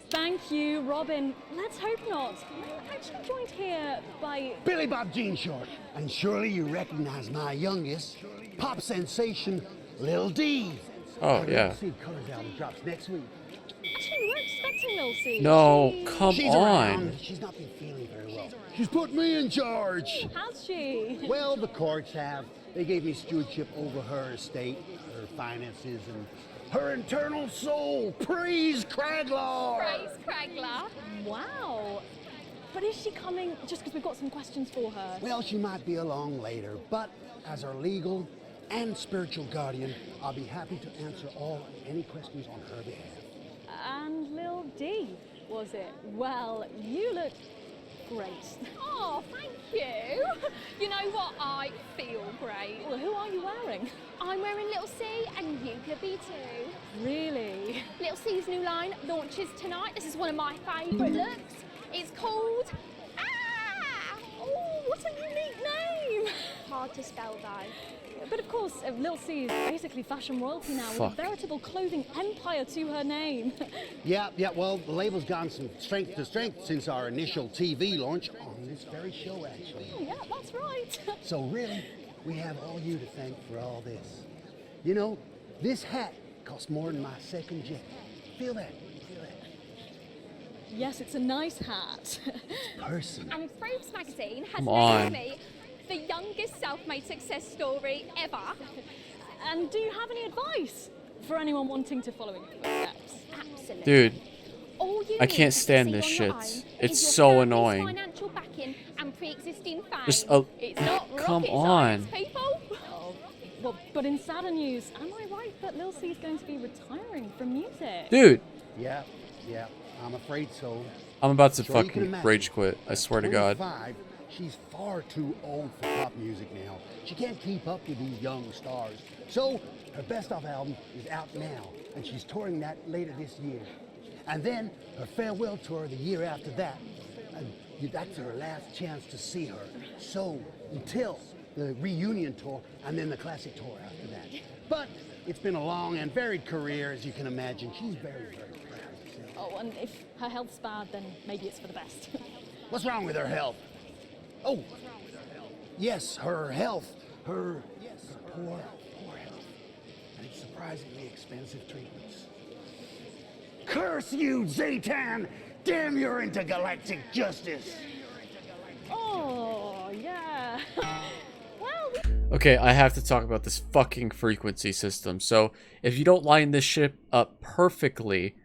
Speaker 4: Thank you, Robin. Let's hope not. I'm actually joined here by...
Speaker 13: Billy Bob Jean Short. And surely you recognize my youngest, pop sensation, Lil D.
Speaker 1: Oh, yeah.
Speaker 13: See, Colors album drops next week.
Speaker 4: Actually, we weren't expecting Lil C.
Speaker 1: No, come
Speaker 13: She's
Speaker 1: on.
Speaker 13: around. She's not been feeling very well. She's put me in charge.
Speaker 4: Has she?
Speaker 13: Well, the courts have. They gave me stewardship over her estate, her finances, and her internal soul. Praise Craglar!
Speaker 4: Praise Craglar. Wow. But is she coming just because we've got some questions for her?
Speaker 13: Well, she might be along later, but as her legal and spiritual guardian, I'll be happy to answer all any questions on her behalf.
Speaker 4: And Lil D, was it? Well, you look great.
Speaker 14: Oh, thank you. You know what? I feel great.
Speaker 4: Well, who are you wearing?
Speaker 14: I'm wearing Little C and you could be too.
Speaker 4: Really?
Speaker 14: Little C's new line launches tonight. This is one of my favourite looks. It's called... Ah!
Speaker 4: Oh, what a unique name!
Speaker 14: Hard to spell though.
Speaker 4: But of course, Lil C is basically fashion royalty now, with
Speaker 1: Fuck.
Speaker 4: a veritable clothing empire to her name.
Speaker 13: Yeah, well, the label's gone from strength to strength since our initial TV launch on this very show, actually.
Speaker 4: Oh, yeah, that's right.
Speaker 13: So really, we have all you to thank for all this. You know, this hat cost more than my second jet. Feel that? Feel that?
Speaker 4: Yes, it's a nice hat.
Speaker 13: Person.
Speaker 14: And Forbes magazine has
Speaker 1: Come on.
Speaker 14: named me the youngest self-made success story ever.
Speaker 4: And do you have any advice for anyone wanting to follow in your footsteps?
Speaker 14: Absolutely.
Speaker 1: Dude,
Speaker 14: All you
Speaker 1: I
Speaker 14: need
Speaker 1: can't
Speaker 14: to
Speaker 1: stand
Speaker 14: succeed
Speaker 1: this
Speaker 14: on
Speaker 1: shit.
Speaker 14: your own
Speaker 1: It's
Speaker 14: is your
Speaker 1: so
Speaker 14: family's
Speaker 1: annoying.
Speaker 14: Financial backing and pre-existing fame.
Speaker 1: Just a-
Speaker 14: It's not
Speaker 1: come
Speaker 14: rocket
Speaker 1: on.
Speaker 14: science, people.
Speaker 4: Oh, well, but in sadder news, am I right that Lil C is going to be retiring from music?
Speaker 1: Dude,
Speaker 13: Yeah, I'm afraid so.
Speaker 1: I'm about to
Speaker 13: Sure you can
Speaker 1: fucking
Speaker 13: imagine.
Speaker 1: rage quit. I swear to God.
Speaker 13: 25, she's far too old for pop music now. She can't keep up with these young stars. So her best of album is out now, and she's touring that later this year. And then her farewell tour the year after that. And that's her last chance to see her. So until the reunion tour and then the classic tour after that. But it's been a long and varied career, as you can imagine. She's very, very proud of herself.
Speaker 4: Oh, and if her health's bad, then maybe it's for the best.
Speaker 13: What's wrong with her health? Oh, yes, her health. Her poor health. And it's surprisingly expensive treatments. Curse you, Zaytan! Damn your intergalactic justice!
Speaker 4: Oh, yeah. Well,
Speaker 1: Okay, I have to talk about this fucking frequency system. So, if you don't line this ship up perfectly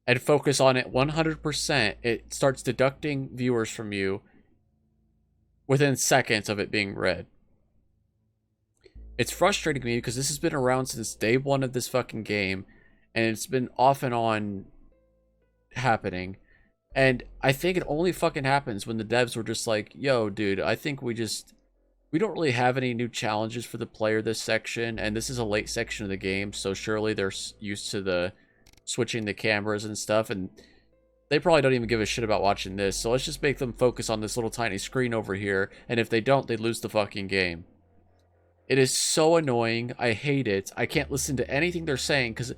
Speaker 1: and focus on it 100%, it starts deducting viewers from you within seconds of it being read. It's frustrating me because this has been around since day one of this fucking game, and it's been off and on happening. And I think it only fucking happens when the devs were just like, yo, dude, I think we don't really have any new challenges for the player this section, and this is a late section of the game, so surely they're used to the switching the cameras and stuff, and they probably don't even give a shit about watching this. So let's just make them focus on this little tiny screen over here. And if they don't, they lose the fucking game. It is so annoying. I hate it. I can't listen to anything they're saying because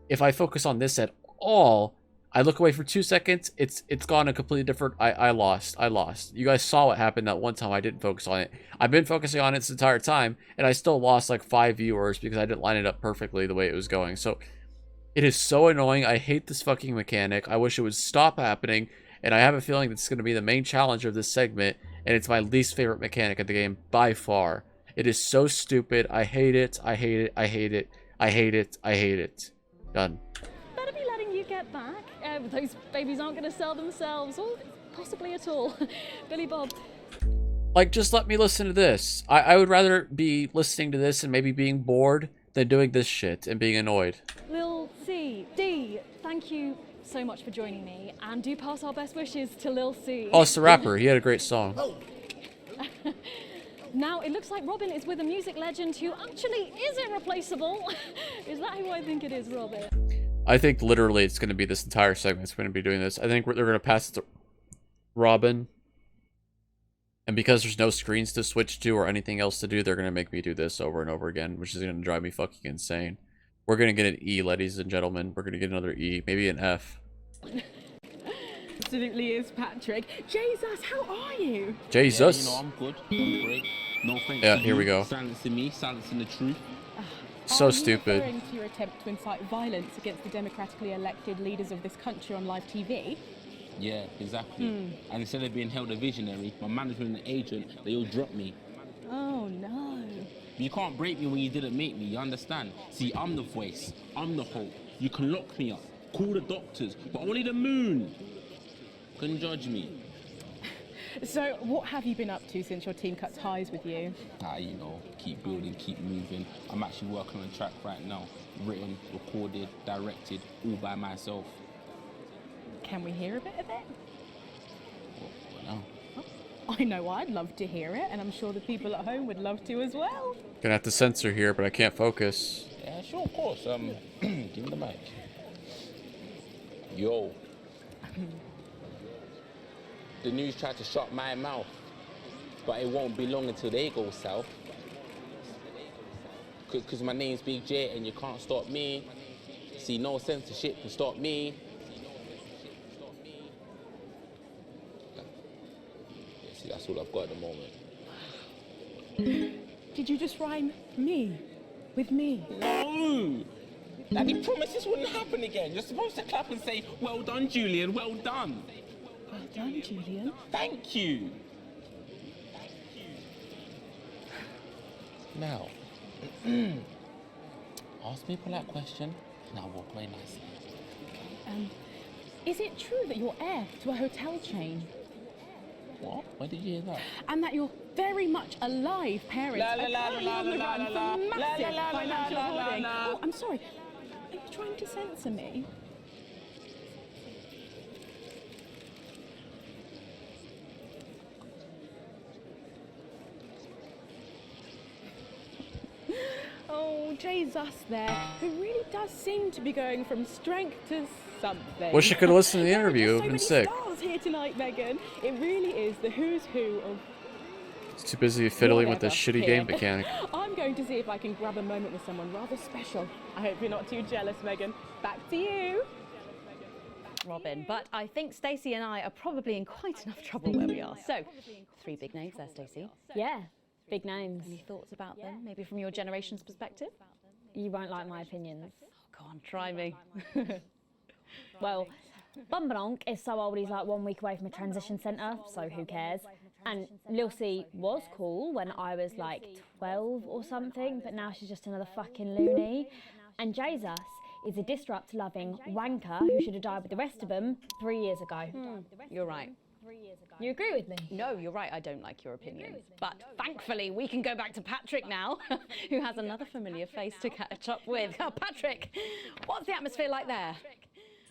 Speaker 1: if I focus on this at all, I look away for 2 seconds, it's gone a completely different... I lost. You guys saw what happened that one time I didn't focus on it. I've been focusing on it this entire time, and I still lost like 5 viewers because I didn't line it up perfectly the way it was going. So, it is so annoying. I hate this fucking mechanic. I wish it would stop happening, and I have a feeling that's going to be the main challenge of this segment, and it's my least favorite mechanic of the game by far. It is so stupid. I hate it. I hate it. I hate it. I hate it. I hate it. Done.
Speaker 4: Better be letting you get back. Those babies aren't going to sell themselves, or possibly at all. Billy Bob.
Speaker 1: Like, just let me listen to this. I would rather be listening to this and maybe being bored than doing this shit and being annoyed.
Speaker 4: Lil C. D, thank you so much for joining me, and do pass our best wishes to Lil C.
Speaker 1: Oh, it's the rapper. He had a great song.
Speaker 4: Now, it looks like Robin is with a music legend who actually is irreplaceable. Is that who I think it is, Robin?
Speaker 1: I think literally it's going to be this entire segment. It's going to be doing this. I think they're going to pass it to Robin. And because there's no screens to switch to or anything else to do, they're going to make me do this over and over again, which is going to drive me fucking insane. We're going to get an E, ladies and gentlemen. We're going to get another E, maybe an F.
Speaker 5: Absolutely is, Patrick. Jesus, how are you?
Speaker 1: Jesus.
Speaker 15: Yeah, you know, I'm good. I'm great. No thanks
Speaker 1: Yeah,
Speaker 15: to
Speaker 1: here we
Speaker 15: you.
Speaker 1: go.
Speaker 15: Silencing me, silencing the truth.
Speaker 1: So
Speaker 5: Are
Speaker 1: stupid.
Speaker 5: you referring to your attempt to incite violence against the democratically elected leaders of this country on live TV?
Speaker 15: Yeah, exactly. And instead of being held a visionary, my management and agent, they all dropped me.
Speaker 5: Oh, no.
Speaker 15: You can't break me when you didn't make me, you understand? See, I'm the voice. I'm the hope. You can lock me up, call the doctors, but only the moon can judge me.
Speaker 5: So, what have you been up to since your team cut ties with you?
Speaker 15: You know, keep building, keep moving. I'm actually working on a track right now. Written, recorded, directed, all by myself.
Speaker 5: Can we hear a bit of it?
Speaker 15: No.
Speaker 5: I know I'd love to hear it, and I'm sure the people at home would love to as well.
Speaker 1: Gonna have to censor here, but I can't focus.
Speaker 15: Yeah, sure, of course. Give me the mic. Yo. The news tried to shut my mouth, but it won't be long until they go south. Cause my name's Big J and you can't stop me. See, no censorship can stop me. Yeah, see, that's all I've got at the moment.
Speaker 5: Did you just rhyme me with me?
Speaker 15: No! Daddy promised this wouldn't happen again. You're supposed to clap and say, well done, Julian, well done.
Speaker 5: Well done, Julian.
Speaker 15: Thank you. Now, ask me a polite question, and I'll walk away nicely.
Speaker 5: Is it true that you're heir to a hotel chain?
Speaker 15: What? Where did you hear that?
Speaker 5: And that you're very much alive parents are currently on the run for massive financial hoarding. Oh, I'm sorry. Are you trying to censor me? Oh, Jesus there, who really does seem to be going from strength to something.
Speaker 1: Wish I could have listened to the interview. It would have been sick.
Speaker 5: There are so many stars here tonight, Megan. It really is the who's who of
Speaker 1: It's too busy fiddling with this shitty
Speaker 5: here.
Speaker 1: game mechanic.
Speaker 5: I'm going to see if I can grab a moment with someone rather special. I hope you're not too jealous, Megan. Back to you.
Speaker 4: Robin, but I think Stacey and I are probably in quite enough trouble where we are. So, 3 big names there, Stacey.
Speaker 7: Yeah, big names.
Speaker 4: Any thoughts about them, maybe from your generation's perspective?
Speaker 7: You won't like my opinions.
Speaker 4: Oh, go on, try me.
Speaker 7: Well, Bumbanonk is so old he's like 1 week away from a transition centre, so who cares? And Lil C was cool when I was like 12 or something, but now she's just another fucking loony. And Jesus is a disrupt-loving wanker who should have died with the rest of them 3 years ago.
Speaker 4: You're right.
Speaker 7: You agree with me?
Speaker 4: No, you're right, I don't like your opinions. But thankfully, we can go back to Patrick now, who has another familiar face to catch up with. Oh, Patrick, what's the atmosphere like there?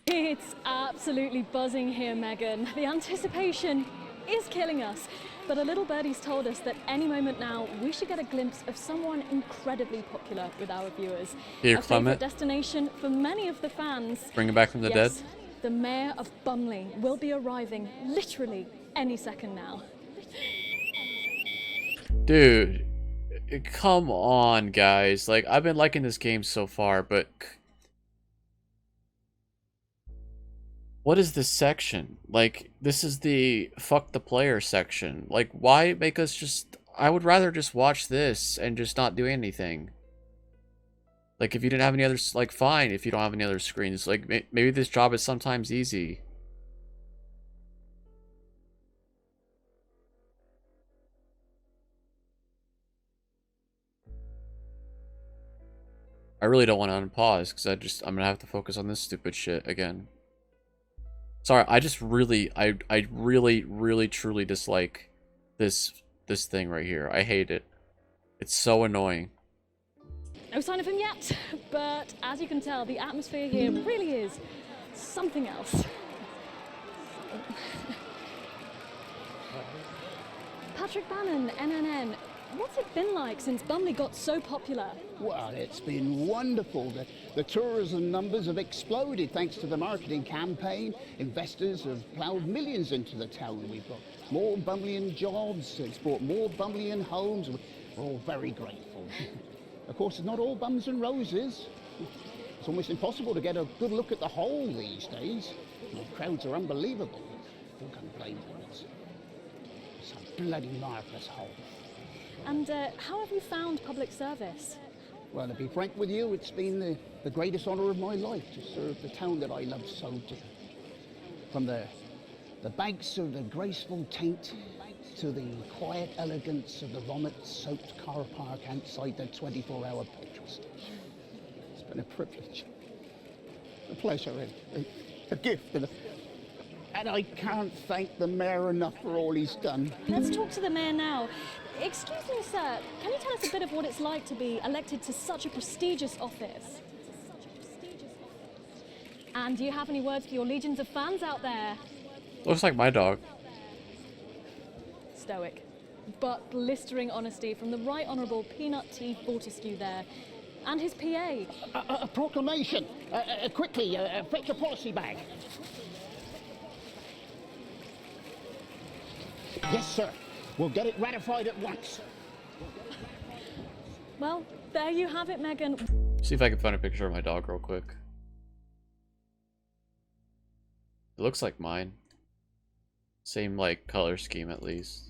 Speaker 4: It's absolutely buzzing here, Megan. The anticipation is killing us. But a little birdie's told us that any moment now, we should get a glimpse of someone incredibly popular with our viewers.
Speaker 1: Dear
Speaker 4: a
Speaker 1: Clement.
Speaker 4: favourite destination for many of the fans.
Speaker 1: Bring him back from the dead.
Speaker 16: The mayor of Bumley will be arriving literally any second now.
Speaker 1: Dude, come on, guys. Like, I've been liking this game so far, but what is this section? Like, this is the fuck the player section. Like, why make us just... I would rather just watch this and just not do anything. Like, if you didn't have any others, like, fine if you don't have any other screens. Like, maybe this job is sometimes easy. I really don't want to unpause, because I'm gonna have to focus on this stupid shit again. Sorry, I really, truly dislike this thing right here. I hate it. It's so annoying.
Speaker 16: No sign of him yet, but as you can tell, the atmosphere here really is something else. Patrick Bannon, NNN, what's it been like since Bumley got so popular?
Speaker 13: Well, it's been wonderful. The tourism numbers have exploded thanks to the marketing campaign. Investors have ploughed millions into the town. We've got more Bumleyan jobs. It's brought more Bumleyan homes. We're all very grateful. Of course, it's not all bums and roses. It's almost impossible to get a good look at the hole these days. The crowds are unbelievable. Who can blame them? It's a bloody marvellous hole.
Speaker 16: And how have you found public service?
Speaker 13: Well, to be frank with you, it's been the greatest honour of my life to serve the town that I love so dearly. From the banks of the graceful Taint to the quiet elegance of the vomit-soaked car park outside the 24-hour petrol station. It's been a privilege, a pleasure, a gift, and I can't thank the mayor enough for all he's done.
Speaker 16: Let's talk to the mayor now. Excuse me, sir, can you tell us a bit of what it's like to be elected to such a prestigious office? And do you have any words for your legions of fans out there?
Speaker 1: Looks like my dog.
Speaker 16: Stoic, but blistering honesty from the Right Honourable Peanut T. Fortescue there, and his PA.
Speaker 13: A proclamation! Quickly, fetch a policy bag. Yes, sir. We'll get it ratified at once.
Speaker 16: Well, there you have it, Megan.
Speaker 1: See if I can find a picture of my dog real quick. It looks like mine. Same, like, color scheme at least.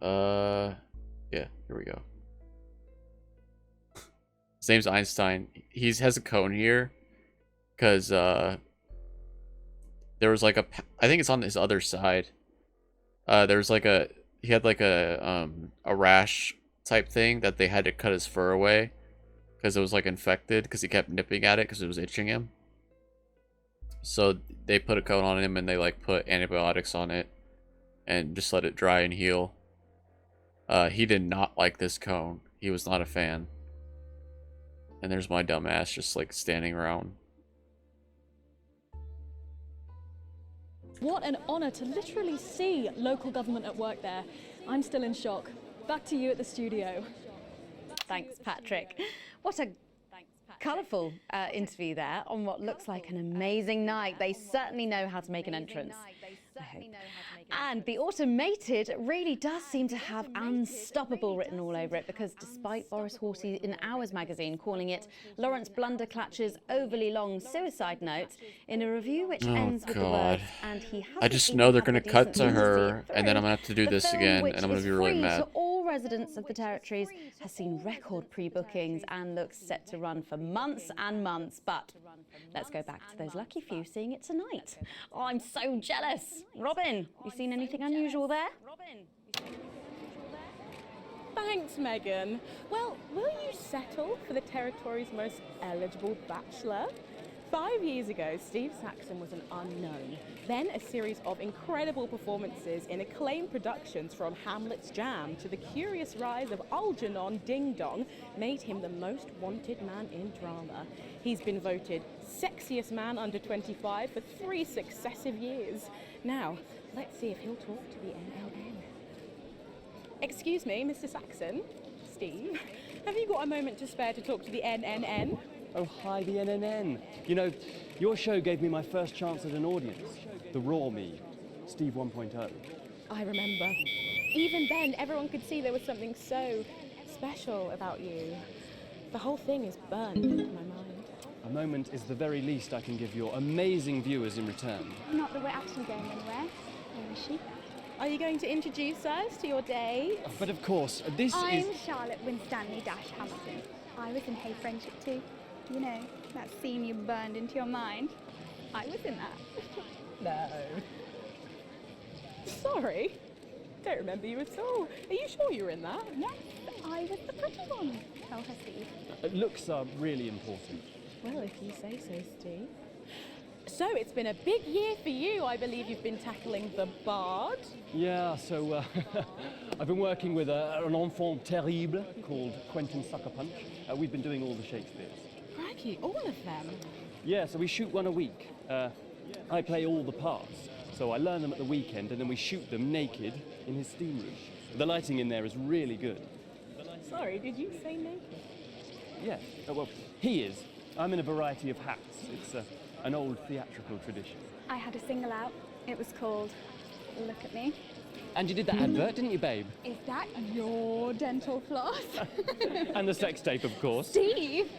Speaker 1: Yeah, here we go. His name's Einstein. He has a cone here, because, there was like I think it's on his other side. There was like he had like a rash type thing that they had to cut his fur away, because it was like infected, because he kept nipping at it because it was itching him. So they put a coat on him and they like put antibiotics on it and just let it dry and heal. He did not like this cone. He was not a fan. And there's my dumb ass just like standing around.
Speaker 16: What an honour to literally see local government at work there. I'm still in shock. Back to you at the studio.
Speaker 4: Thanks, Patrick. What a colourful interview there on what looks like an amazing night. They certainly know how to make an entrance. I hope. And the automated really does seem to have unstoppable written all over it, because despite Boris Horsey in Hours magazine calling it Lawrence Blunderclatch's overly long suicide note, in a review which ends with the words, and he hasn't
Speaker 1: I just
Speaker 4: even
Speaker 1: know they're
Speaker 4: had the
Speaker 1: going to cut to
Speaker 4: decency
Speaker 1: her,
Speaker 4: see it
Speaker 1: and then
Speaker 4: through.
Speaker 1: I'm going to have to do
Speaker 4: The
Speaker 1: this
Speaker 4: film,
Speaker 1: again,
Speaker 4: which
Speaker 1: and I'm going
Speaker 4: is
Speaker 1: to be really
Speaker 4: free
Speaker 1: mad.
Speaker 4: to all residents of the territories, has seen record pre-bookings and looks set to run for months and months. But let's go back to those lucky few seeing it tonight. Oh, I'm so jealous. Robin, you seen anything unusual there?
Speaker 5: Thanks, Megan. Well, will you settle for the territory's most eligible bachelor? 5 years ago, Steve Saxon was an unknown. Then a series of incredible performances in acclaimed productions from Hamlet's Jam to the curious rise of Algernon Ding Dong made him the most wanted man in drama. He's been voted sexiest man under 25 for 3 successive years. Now, let's see if he'll talk to the NLN. Excuse me, Mr. Saxon. Steve. Have you got a moment to spare to talk to the NNN?
Speaker 17: Oh, hi, the NNN. You know, your show gave me my first chance at an audience. The raw me, Steve 1.0.
Speaker 5: I remember. Even then, everyone could see there was something so special about you. The whole thing is burned into my mind.
Speaker 17: A moment is the very least I can give your amazing viewers in return.
Speaker 18: Not that we're actually going anywhere. Where is she?
Speaker 5: Are you going to introduce us to your date?
Speaker 17: But of course, this
Speaker 18: I'm
Speaker 17: is...
Speaker 18: Charlotte Winstanley-Hamilton. I was in Hey Friendship too. You know, that scene you burned into your mind. I was in that.
Speaker 5: No. Sorry. Don't remember you at all. Are you sure you were in that?
Speaker 18: Yes, I was the pretty one. Tell her, Steve.
Speaker 17: Looks are really important.
Speaker 5: Well, if you say so, Steve. So, it's been a big year for you. I believe you've been tackling the Bard.
Speaker 17: Yeah, so I've been working with an enfant terrible called Quentin Suckerpunch. We've been doing all the Shakespeares.
Speaker 5: Crikey, all of them?
Speaker 17: Yeah, so we shoot one a week. I play all the parts, so I learn them at the weekend and then we shoot them naked in his steam room. The lighting in there is really good.
Speaker 5: Sorry, did you say naked?
Speaker 17: Yeah, well, he is. I'm in a variety of hats. It's an old theatrical tradition.
Speaker 18: I had a single out. It was called Look at Me.
Speaker 17: And you did that advert, didn't you, babe?
Speaker 18: Is that your dental floss?
Speaker 17: And the sex tape, of course.
Speaker 18: Steve!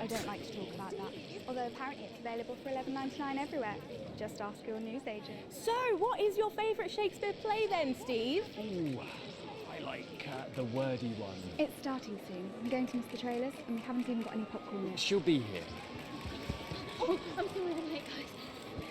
Speaker 18: I don't like to talk about that. Although apparently it's available for $11.99 everywhere. Just ask your newsagent.
Speaker 5: So, what is your favourite Shakespeare play then, Steve?
Speaker 17: Ooh, I like the wordy one.
Speaker 18: It's starting soon. I'm going to miss the trailers and we haven't even got any popcorn yet.
Speaker 17: She'll be here.
Speaker 16: Oh, I'm sorry I'm late, guys.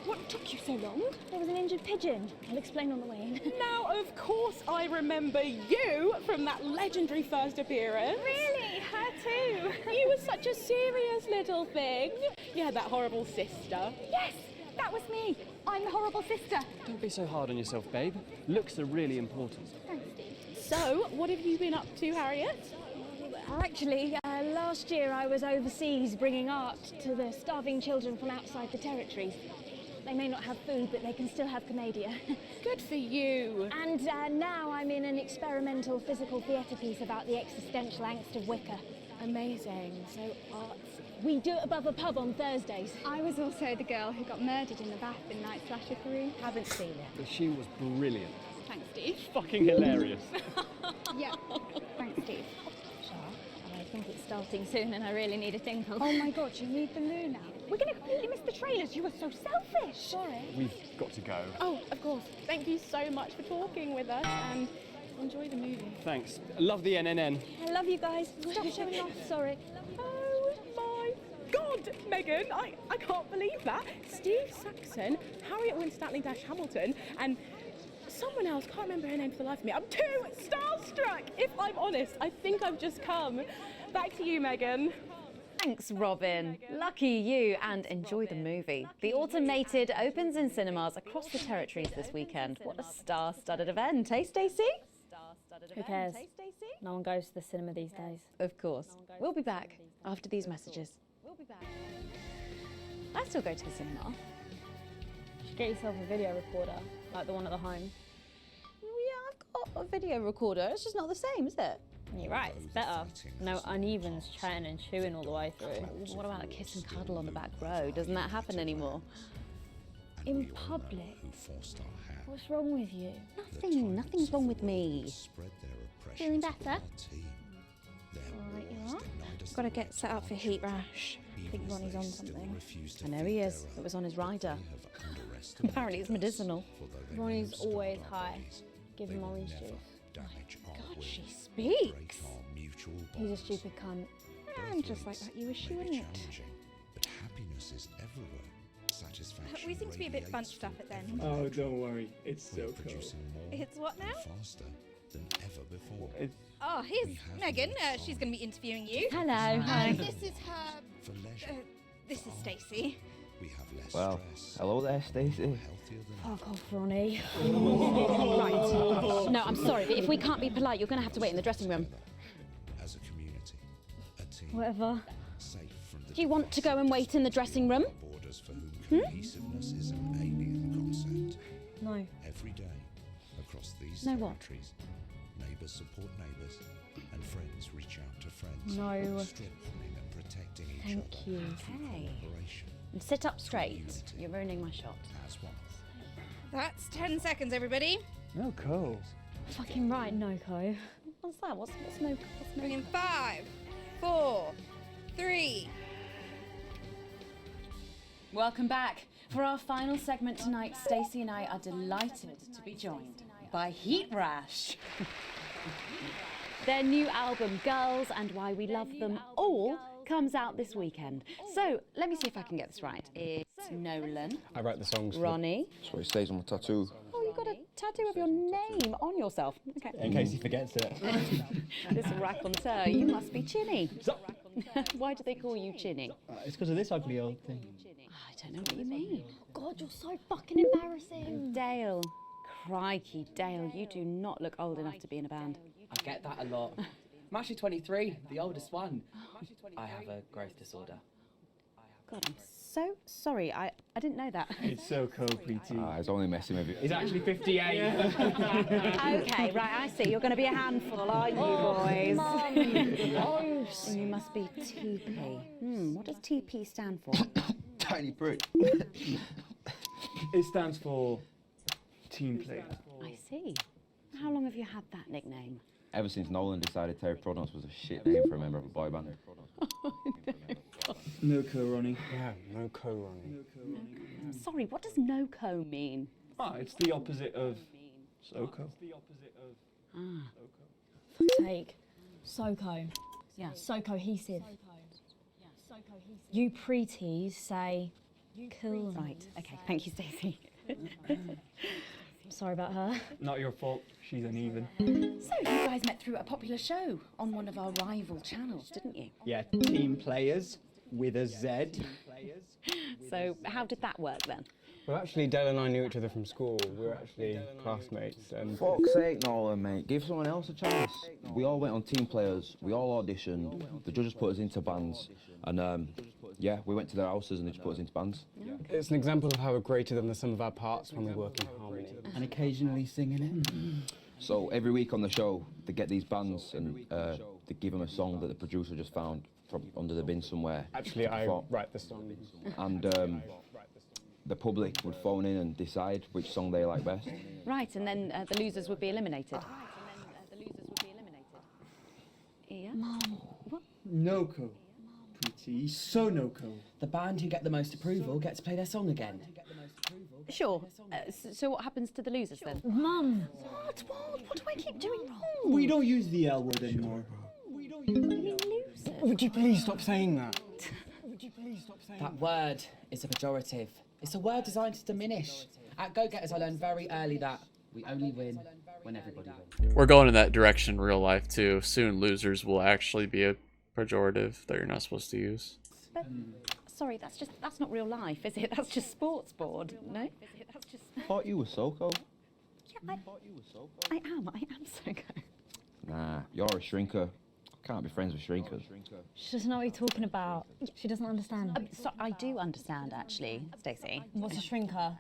Speaker 16: What took you so long?
Speaker 7: There was an injured pigeon. I'll explain on the way in.
Speaker 5: Now, of course, I remember you from that legendary first appearance.
Speaker 18: Really? Her too?
Speaker 5: You were such a serious little thing. You had that horrible sister.
Speaker 18: Yes, that was me. I'm the horrible sister.
Speaker 17: Don't be so hard on yourself, babe. Looks are really important.
Speaker 18: Thanks, Steve.
Speaker 5: So, what have you been up to, Harriet?
Speaker 7: Actually, last year I was overseas bringing art to the starving children from outside the territories. They may not have food, but they can still have commedia.
Speaker 5: Good for you.
Speaker 7: And now I'm in an experimental physical theatre piece about the existential angst of Wicker.
Speaker 5: Amazing. So, arts.
Speaker 7: We do it above a pub on Thursdays.
Speaker 18: I was also the girl who got murdered in the bath in Night Slasher 3.
Speaker 5: Haven't seen it.
Speaker 17: But she was brilliant.
Speaker 18: Thanks, Steve.
Speaker 17: Fucking hilarious.
Speaker 18: Yeah, thanks, Steve.
Speaker 7: I think it's starting soon and I really need a tinkle.
Speaker 18: Oh my god, you need the loo now. We're going to completely miss the trailers. You were so selfish.
Speaker 7: Sorry.
Speaker 17: We've got to go.
Speaker 5: Oh, of course. Thank you so much for talking with us and enjoy the movie.
Speaker 17: Thanks. Love the NNN.
Speaker 7: I love you guys. Stop showing off. Sorry.
Speaker 5: Oh my God, Megan, I can't believe that. Steve Saxon, Harriet Winstanley-Hamilton, and someone else, can't remember her name for the life of me. I'm too starstruck. If I'm honest, I think I've just come. Back to you, Megan.
Speaker 4: Thanks, Robin. Lucky you, and enjoy the movie. The Automated opens in cinemas across the territories this weekend. What a star-studded event, eh, Stacey?
Speaker 7: Who cares? No one goes to the cinema these days.
Speaker 4: Of course. We'll be back after these messages. I still go to the cinema.
Speaker 7: You should get yourself a video recorder, like the one at the home.
Speaker 4: Yeah, I've got a video recorder. It's just not the same, is it?
Speaker 7: You're right, it's better. No unevens chatting and chewing all the way through.
Speaker 4: What about a kiss and cuddle on the back row? Doesn't that happen anymore?
Speaker 7: In public? What's wrong with you?
Speaker 4: Nothing's wrong with me.
Speaker 18: Feeling better?
Speaker 7: Alright, you are?
Speaker 18: Got to get set up for heat rash.
Speaker 7: I think Ronnie's on something.
Speaker 4: I know he is. It was on his rider. Apparently it's medicinal.
Speaker 7: Ronnie's always high. Give him orange juice.
Speaker 18: God, she speaks.
Speaker 7: He's a stupid cunt.
Speaker 18: And just like that, you wish you wouldn't.
Speaker 19: But happiness is everywhere. Satisfaction.
Speaker 18: We seem to be a bit bunched up at then.
Speaker 20: Oh, don't worry. It's so cool.
Speaker 18: It's what now?
Speaker 19: Faster than ever before.
Speaker 18: Oh, here's Megan. She's going to be interviewing you.
Speaker 7: Hello. Hi.
Speaker 18: This is her. This is Stacey.
Speaker 19: We have less
Speaker 21: Well,
Speaker 19: stress.
Speaker 21: hello there, Stacey.
Speaker 7: Fuck off, Ronnie.
Speaker 4: Right. No, I'm sorry, but if we can't be polite, you're going to have to wait in the dressing room.
Speaker 19: As a community, a team.
Speaker 7: Whatever.
Speaker 19: Safe from the
Speaker 4: Do you want to go and wait in the dressing room?
Speaker 19: borders for whom cohesiveness is an alien concept.
Speaker 7: No.
Speaker 19: Every day, across these
Speaker 4: No what?
Speaker 19: territories, Neighbours support neighbours, and friends reach out to friends.
Speaker 4: No.
Speaker 19: Strengthening and protecting each
Speaker 4: Thank
Speaker 19: other.
Speaker 4: you.
Speaker 19: through
Speaker 4: Okay.
Speaker 19: collaboration.
Speaker 4: And sit up straight. You're ruining my shot.
Speaker 19: As one.
Speaker 21: That's 10 seconds, everybody.
Speaker 17: No, co.
Speaker 7: Fucking right, Noko.
Speaker 4: What's that? What's no?
Speaker 21: Bring in 5, 4, 3.
Speaker 4: Welcome back. For our final segment tonight, Stacey and I are delighted to be joined by Heat Rash. Their new album, Girls and Why We Love Them All, comes out this weekend. So, let me see if I can get this right. It's Nolan,
Speaker 17: I write the songs.
Speaker 4: Ronnie.
Speaker 22: So it stays on my tattoo.
Speaker 4: Oh, you got a tattoo of your name on yourself. Okay.
Speaker 17: In case he forgets it.
Speaker 4: This raconteur, you must be Chinny. Why do they call you Chinny?
Speaker 17: It's because of this ugly old thing.
Speaker 4: I don't know what you mean.
Speaker 7: God, you're so fucking embarrassing.
Speaker 4: Dale. Crikey, Dale, you do not look old enough to be in a band.
Speaker 23: I get that a lot. I'm actually 23, the oldest one. I have a growth disorder.
Speaker 4: God, I'm so sorry. I didn't know that.
Speaker 17: It's so cool, Preeti.
Speaker 22: He's only messing with you.
Speaker 17: He's actually 58.
Speaker 4: Okay, right, I see. You're going to be a handful, aren't you, boys?
Speaker 7: Gross.
Speaker 4: And you must be TP. What does TP stand for?
Speaker 22: Tiny prick.
Speaker 17: It stands for team player.
Speaker 4: I see. How long have you had that nickname?
Speaker 22: Ever since Nolan decided Terry Prodance was a shit name for a member of a boy band.
Speaker 17: No co, Ronnie. Yeah, no co, Ronnie.
Speaker 4: Sorry, what does no-co mean?
Speaker 17: It's the opposite of SoCo.
Speaker 7: Fuck's sake. SoCo.
Speaker 4: Yeah.
Speaker 7: So cohesive. You pretees say cool.
Speaker 4: Right, okay, thank you, Stacey.
Speaker 7: Sorry about her.
Speaker 17: Not your fault. She's uneven.
Speaker 4: So, you guys met through a popular show on one of our rival channels, didn't you?
Speaker 17: Yeah, team players with a Z.
Speaker 4: So, how did that work then?
Speaker 17: Well, actually, Dale and I knew each other from school. We were actually classmates. And
Speaker 22: Fuck's sake, Nolan, mate. Give someone else a chance. We all went on team players. We all auditioned. The judges put us into bands. And, yeah, we went to their houses and they just put us into bands.
Speaker 17: it's an example of how we're greater than the sum of our parts when we work in harmony.
Speaker 23: And occasionally singing it.
Speaker 22: So every week on the show, they get these bands and they give them a song that the producer just found from under the bin somewhere.
Speaker 17: Actually, I write the song.
Speaker 22: And the public would phone in and decide which song they like best.
Speaker 4: Right, and then the losers would be eliminated. Yeah?
Speaker 7: Mum.
Speaker 4: What?
Speaker 17: No-co. Pretty. So no-co.
Speaker 23: The band who get the most approval get to play their song again.
Speaker 4: Sure. So what happens to the losers then?
Speaker 7: Mum.
Speaker 4: What do I keep doing wrong?
Speaker 17: We don't use the L word anymore. Would you please stop saying that?
Speaker 23: That word is a pejorative. It's a word designed to diminish. At Go-Getters, I learned very early that we only win when everybody wins.
Speaker 1: We're going in that direction in real life too. Soon losers will actually be a pejorative that you're not supposed to use.
Speaker 4: But, sorry, that's not real life, is it? That's just sports board, no?
Speaker 22: I thought you were SoCo.
Speaker 4: Yeah, I am Soko.
Speaker 22: Nah, you're a shrinker. Can't be friends with shrinkers.
Speaker 7: She doesn't know what you're talking about. She doesn't understand.
Speaker 4: So I do understand, actually, Stacey.
Speaker 7: What's a shrinker?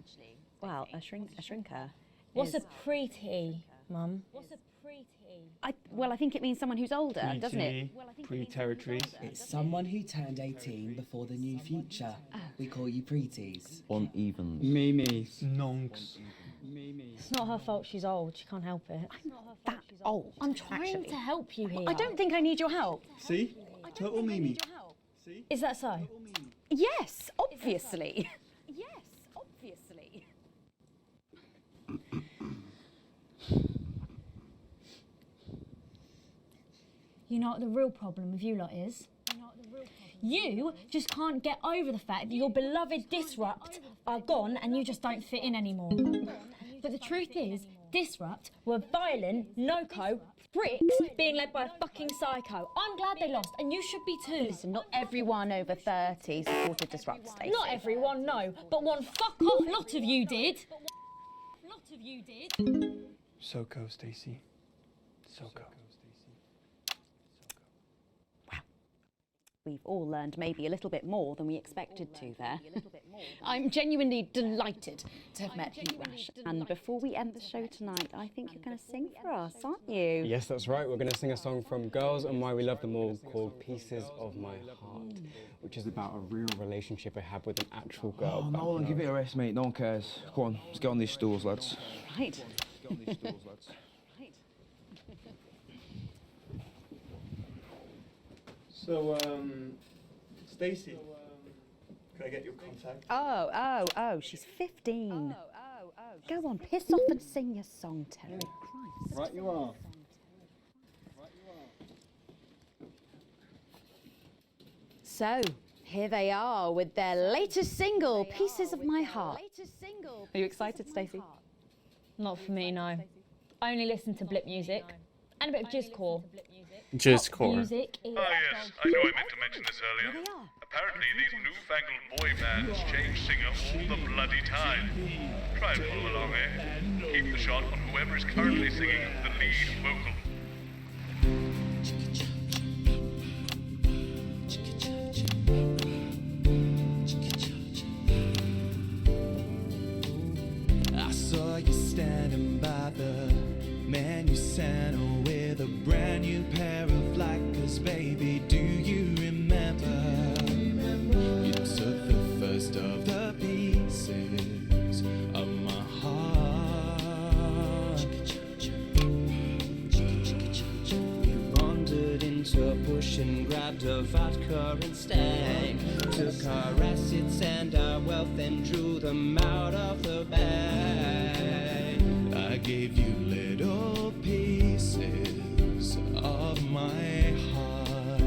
Speaker 4: Well, a shrinker.
Speaker 7: What's a preety, Mum? What's a preety?
Speaker 4: Well, I think it means someone who's older, doesn't it?
Speaker 17: Pre-territories.
Speaker 23: It's someone who turned 18 before the new future. We call you pretees.
Speaker 22: Uneven.
Speaker 17: Mimi's. Nonks.
Speaker 7: It's not her fault she's old. She can't help it.
Speaker 4: I'm not that old.
Speaker 7: I'm trying to help you here.
Speaker 4: I don't think I need your help.
Speaker 17: See? Total Mimi.
Speaker 7: Is that so?
Speaker 4: Yes, obviously. Yes, obviously.
Speaker 7: You know what the real problem with you lot is? You just can't get over the fact that your beloved Disrupt are gone and you just don't fit in anymore. But the truth is, Disrupt were violent, no-co bricks being led by a fucking psycho. I'm glad they lost, and you should be too.
Speaker 4: Listen, not everyone over 30 supported Disrupt, Stacey.
Speaker 7: Not everyone, no, but one fuck-off lot of you did.
Speaker 17: SoCo, Stacey. SoCo.
Speaker 4: We've all learned maybe a little bit more than we expected to there. I'm genuinely delighted to have met you, Rash. And before we end the show tonight, I think you're going to sing for us, aren't you?
Speaker 2: Yes, that's right. We're going to sing a song from Girls and Why We Love Them All called Pieces of My Heart, which is about a real relationship I had with an actual girl.
Speaker 22: Oh, Nolan, give it a rest, mate. No one cares. Go on, let's get on these stools, lads.
Speaker 4: Right.
Speaker 22: Get on these stools, lads.
Speaker 20: So, Stacey, can I get your contact?
Speaker 4: Oh, she's 15. Go on, piss off and sing your song, Terry. Christ.
Speaker 20: Right you are.
Speaker 4: So, here they are with their latest single, Pieces of My Heart. Are you excited, Stacey?
Speaker 7: Not for me, no. I only listen to blip music and a bit of jizzcore.
Speaker 1: Jizzcore.
Speaker 7: Music is
Speaker 3: Oh yes, I know I meant to mention this earlier. Apparently these newfangled boy bands change singer all the bloody time. Try and follow along, eh? Keep the shot on whoever is currently singing the lead vocal.
Speaker 9: I saw you standing by the menu center with a brand new pair of Lakers, baby. Do you remember? You took the first of the pieces of my heart.
Speaker 11: We wandered into a bush and grabbed a vodka and stank. Took our assets and our wealth and drew them out of the bag.
Speaker 9: I gave you little pieces of my heart.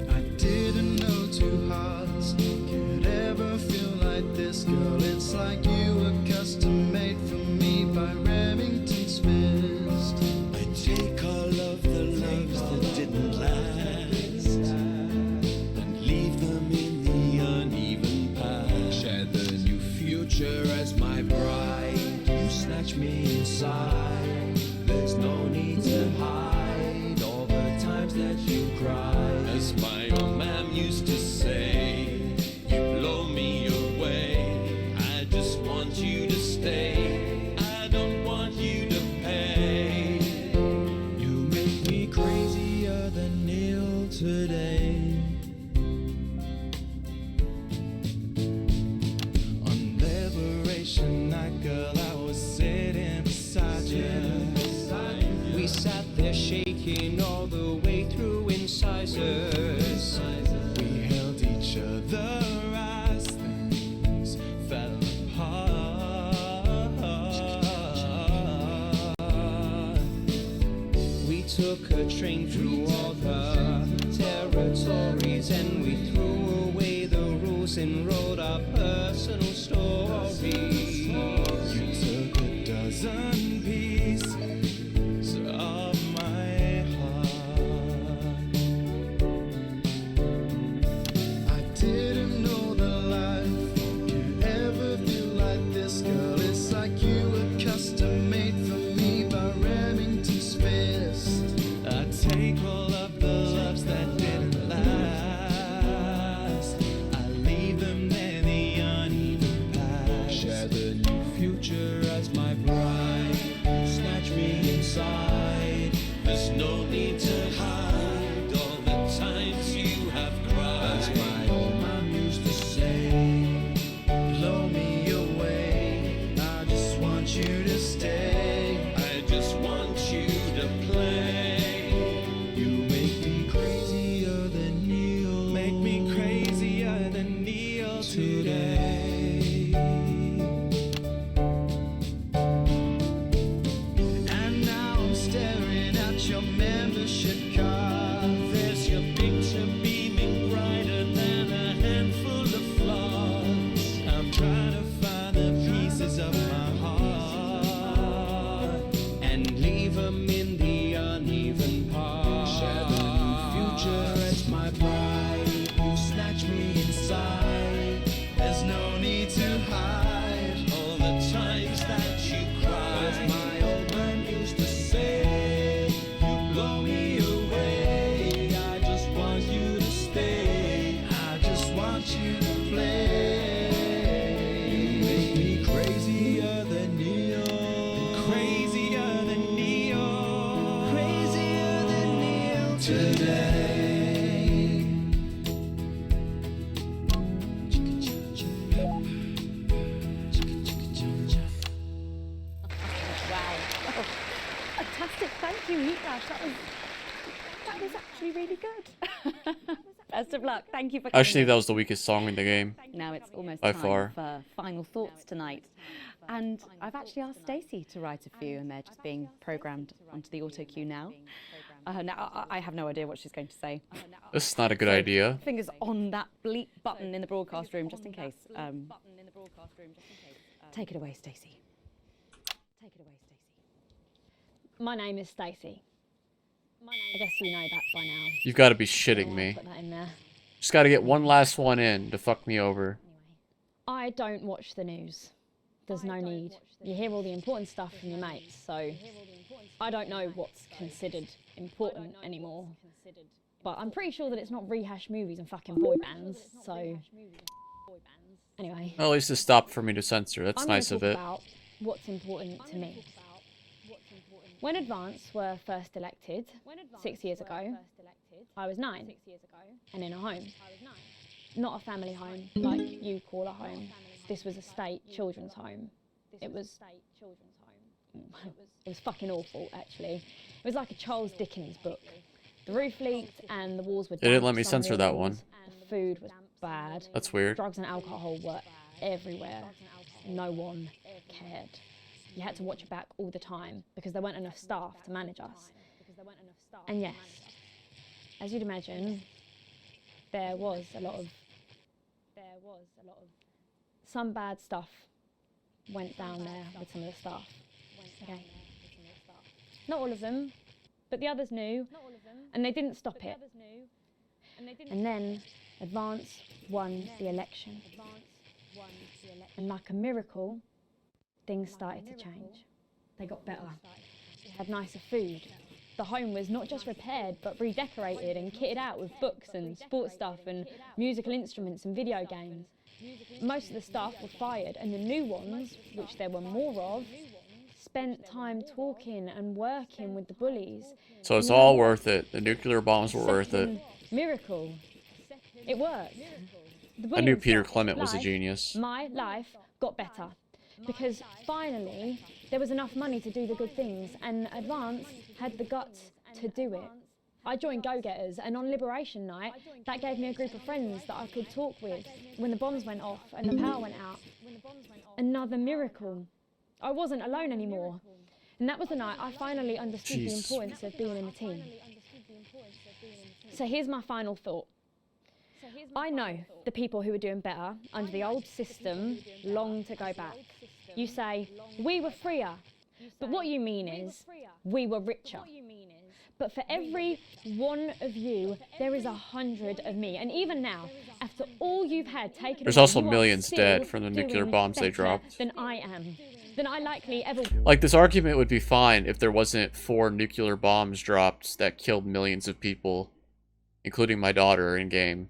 Speaker 9: I didn't know two hearts could ever feel like this, girl. It's like you were custom made for me by Remington's fist. I take all of the loves that didn't last and leave them in the uneven past. Share the new future as my bride. You snatch me inside. There's no need to hide all the times that you cried. As my old man used to say, you blow me away. I just want you to stay. I don't want you to pay. You make me crazier than Neil today. On Liberation Night, girl, I was sitting beside you.
Speaker 11: We sat there shaking all the way through incisors.
Speaker 9: We held each other as things fell apart.
Speaker 11: We took a train through all the territories and we threw away the rules and wrote our personal stories.
Speaker 9: You took a dozen pieces of my heart. I didn't know that life could ever feel like this, girl. It's like you were custom made for me by Remington's fist. I take all of the loves that didn't last. I leave them there, the uneven past. Share the new future as my bride. Snatch me inside. There's no need to hide all the times you have cried. As my old mom used to say, blow me away. I just want you to stay. I just want you to play. You make me crazier than Neil. Make me crazier than Neil today. And now I'm staring at your membership card. There's your picture beaming brighter than a handful of flaws. I'm trying to find the pieces of my heart. today.
Speaker 4: Wow. Oh, fantastic. Thank you, Meatlash. That was actually really good. Best of luck. Thank you for
Speaker 1: I
Speaker 4: coming.
Speaker 1: actually think that was the weakest song in the game.
Speaker 4: Now it's almost
Speaker 1: by
Speaker 4: time
Speaker 1: far.
Speaker 4: for final thoughts tonight. And I've actually asked Stacey to write a few, and they're just being programmed onto the auto cue now. Now I have no idea what she's going to say.
Speaker 1: This is not a good
Speaker 4: So,
Speaker 1: idea.
Speaker 4: Fingers on that bleep button in the broadcast room, just in case. Take it away, Stacey. Take it away, Stacey.
Speaker 7: My name is Stacey. I guess you know that by now.
Speaker 1: You've got to be shitting me.
Speaker 7: Put that in there.
Speaker 1: Just got to get one last one in to fuck me over.
Speaker 7: I don't watch the news. There's no need. You hear all the important stuff from your mates, so I don't know what's considered important anymore. But I'm pretty sure that it's not rehashed movies and fucking boy bands, so anyway.
Speaker 1: Well, at least it stopped for me to censor. That's
Speaker 7: I'm gonna
Speaker 1: nice of
Speaker 7: talk
Speaker 1: it.
Speaker 7: about what's important to me. When Advance were first elected 6 years ago, I was 9 and in a home. Not a family home like you call a home. This was a state children's home. It was fucking awful, actually. It was like a Charles Dickens book. The roof leaked and the walls were damp.
Speaker 1: They didn't let me
Speaker 7: some
Speaker 1: censor that
Speaker 7: walls.
Speaker 1: one.
Speaker 7: The food was bad.
Speaker 1: That's weird.
Speaker 7: Drugs and alcohol were everywhere. No one cared. You had to watch your back all the time because there weren't enough staff to manage us. And yes, as you'd imagine, there was a lot of some bad stuff went down there with some of the staff. Okay. Not all of them, but the others knew, and they didn't stop it. And then Advance won the election. And like a miracle, things started to change. They got better. Had nicer food. The home was not just repaired, but redecorated and kitted out with books and sports stuff and musical instruments and video games. Most of the staff were fired, and the new ones, which there were more of, spent time talking and working with the bullies.
Speaker 1: So it's
Speaker 7: And you know
Speaker 1: all
Speaker 7: what?
Speaker 1: worth it. The nuclear bombs were worth it.
Speaker 7: Second miracle. It worked. The
Speaker 1: I knew
Speaker 7: bullying
Speaker 1: Peter
Speaker 7: stopped.
Speaker 1: Clement was a
Speaker 7: Life,
Speaker 1: genius.
Speaker 7: My life got better because finally there was enough money to do the good things, and Advance had the guts to do it. I joined Go Getters, and on Liberation Night, that gave me a group of friends that I could talk with when the bombs went off and the power went out. Another miracle. I wasn't alone anymore. And that was the night I finally understood the
Speaker 1: Jeez.
Speaker 7: importance of being in a team. So here's my final thought. I know the people who were doing better under the old system long to go back. You say, we were freer. But what you mean is, we were richer. But for every one of you, there is 100 of me. And even now, after all you've had taken
Speaker 1: There's
Speaker 7: away,
Speaker 1: also
Speaker 7: you are
Speaker 1: millions
Speaker 7: still
Speaker 1: dead from the nuclear
Speaker 7: doing
Speaker 1: bombs they
Speaker 7: better
Speaker 1: dropped.
Speaker 7: than I am. Than I likely ever.
Speaker 1: Like, this argument would be fine if there wasn't 4 nuclear bombs dropped that killed millions of people, including my daughter in-game.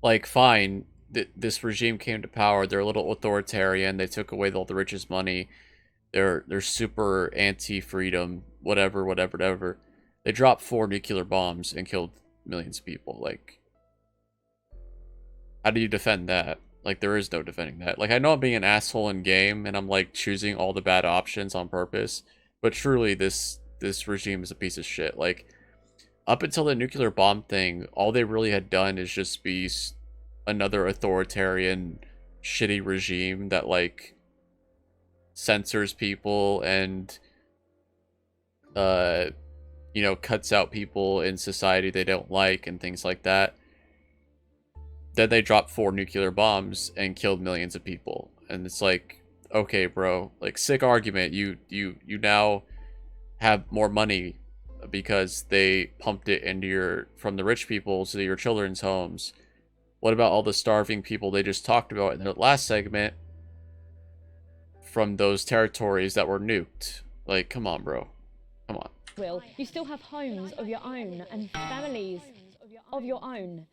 Speaker 1: Like, fine, this regime came to power, they're a little authoritarian, they took away all the richest money, they're super anti-freedom, whatever. They dropped 4 nuclear bombs and killed millions of people. Like, how do you defend that? Like, there is no defending that. Like, I know I'm being an asshole in game, and I'm, like, choosing all the bad options on purpose, but truly, this regime is a piece of shit. Like, up until the nuclear bomb thing, all they really had done is just be another authoritarian, shitty regime that, like, censors people and, you know, cuts out people in society they don't like and things like that. Then they dropped 4 nuclear bombs and killed millions of people. And it's like, okay, bro, like, sick argument. You now have more money because they pumped it into from the rich people to your children's homes. What about all the starving people they just talked about in the last segment from those territories that were nuked? Like, come on, bro. Come on.
Speaker 7: Will, you still have homes of your own and families of your own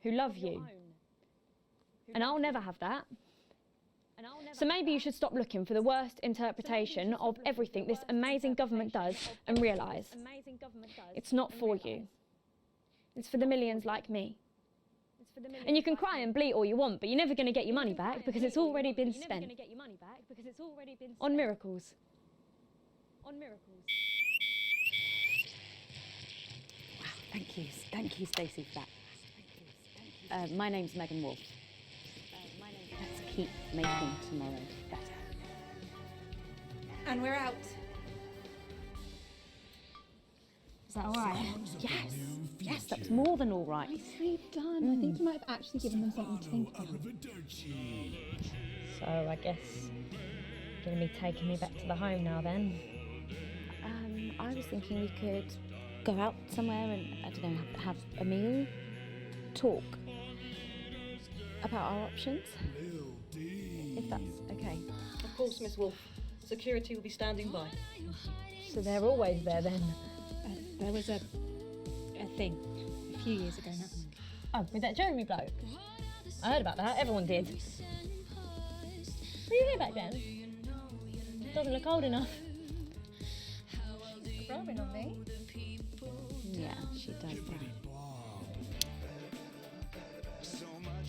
Speaker 7: who love you. And I'll never have that. So maybe you should stop looking for the worst interpretation of everything this amazing government does and realise it's not for you. It's for the millions like me. And you can cry and bleat all you want, but you're never going to get your money back because it's already been spent on miracles.
Speaker 4: Thank you, Stacey, for that. My name's Megan Wolf. Let's keep making tomorrow better.
Speaker 21: And we're out.
Speaker 18: Is that all right?
Speaker 4: Yes, that was more than all right.
Speaker 18: Nicely done. I think you might have actually given them something to think about.
Speaker 7: So I guess you're going to be taking me back to the home now then.
Speaker 4: I was thinking we could go out somewhere and, I don't know, have a meal, talk about our options, if that's okay.
Speaker 6: Of course, Miss Wolf. Security will be standing by.
Speaker 7: So they're always there then?
Speaker 18: There was a thing a few years ago now.
Speaker 7: Oh, with that Jeremy bloke? I heard about that, everyone did. Were you here back then? Doesn't look old enough.
Speaker 18: Rubbing on me.
Speaker 4: Yeah, she does that.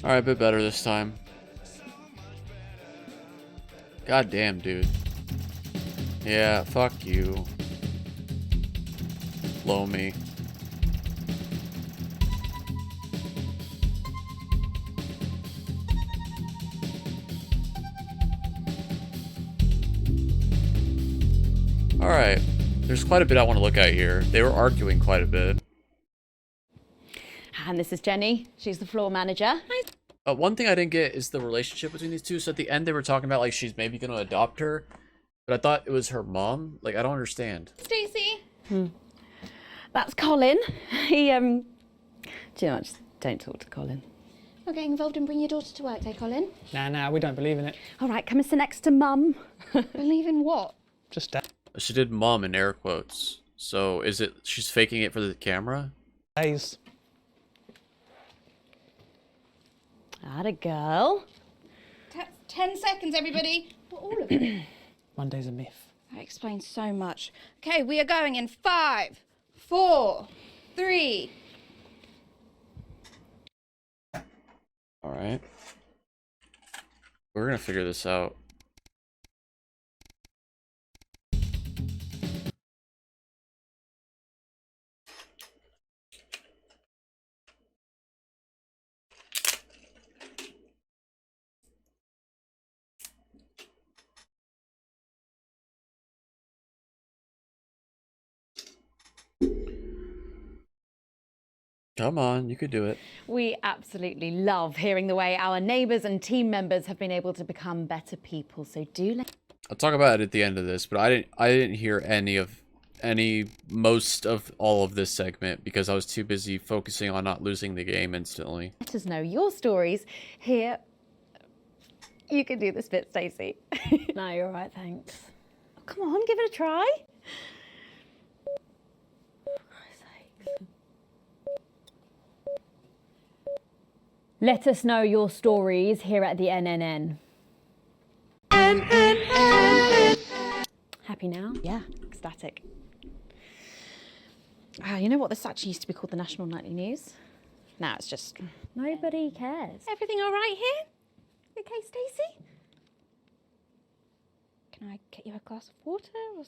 Speaker 1: Alright, a bit better this time. God damn, dude. Yeah, fuck you. Blow me. Alright. There's quite a bit I want to look at here. They were arguing quite a bit.
Speaker 4: And this is Jenny. She's the floor manager.
Speaker 1: One thing I didn't get is the relationship between these two. So at the end they were talking about like she's maybe going to adopt her. But I thought it was her mom. Like, I don't understand.
Speaker 21: Stacey.
Speaker 4: That's Colin. He, do you know what? Just don't talk to Colin.
Speaker 18: Not getting involved and bring your daughter to work, Colin?
Speaker 2: Nah, we don't believe in it.
Speaker 4: All right, come and sit next to Mum.
Speaker 18: Believe in what?
Speaker 2: Just that.
Speaker 1: She did mom in air quotes. So is it she's faking it for the camera?
Speaker 2: Days.
Speaker 4: Atta girl.
Speaker 21: 10 seconds, everybody. What, all of it?
Speaker 2: Monday's a myth.
Speaker 21: That explains so much. Okay, we are going in 5, 4, 3.
Speaker 1: Alright. We're gonna figure this out. Come on, you could do it.
Speaker 4: We absolutely love hearing the way our neighbours and team members have been able to become better people. So do let.
Speaker 1: I'll talk about it at the end of this, but I didn't hear most of all of this segment because I was too busy focusing on not losing the game instantly.
Speaker 4: Let us know your stories here. You can do this bit, Stacey.
Speaker 7: No, you're all right, thanks.
Speaker 4: Oh, come on, give it a try.
Speaker 7: Let us know your stories here at the NNN. Happy now?
Speaker 4: Yeah, ecstatic. You know what? This actually used to be called the National Nightly News. Now it's just...
Speaker 7: Nobody cares.
Speaker 18: Everything all right here? Okay, Stacey? Can I get you a glass of water? Or...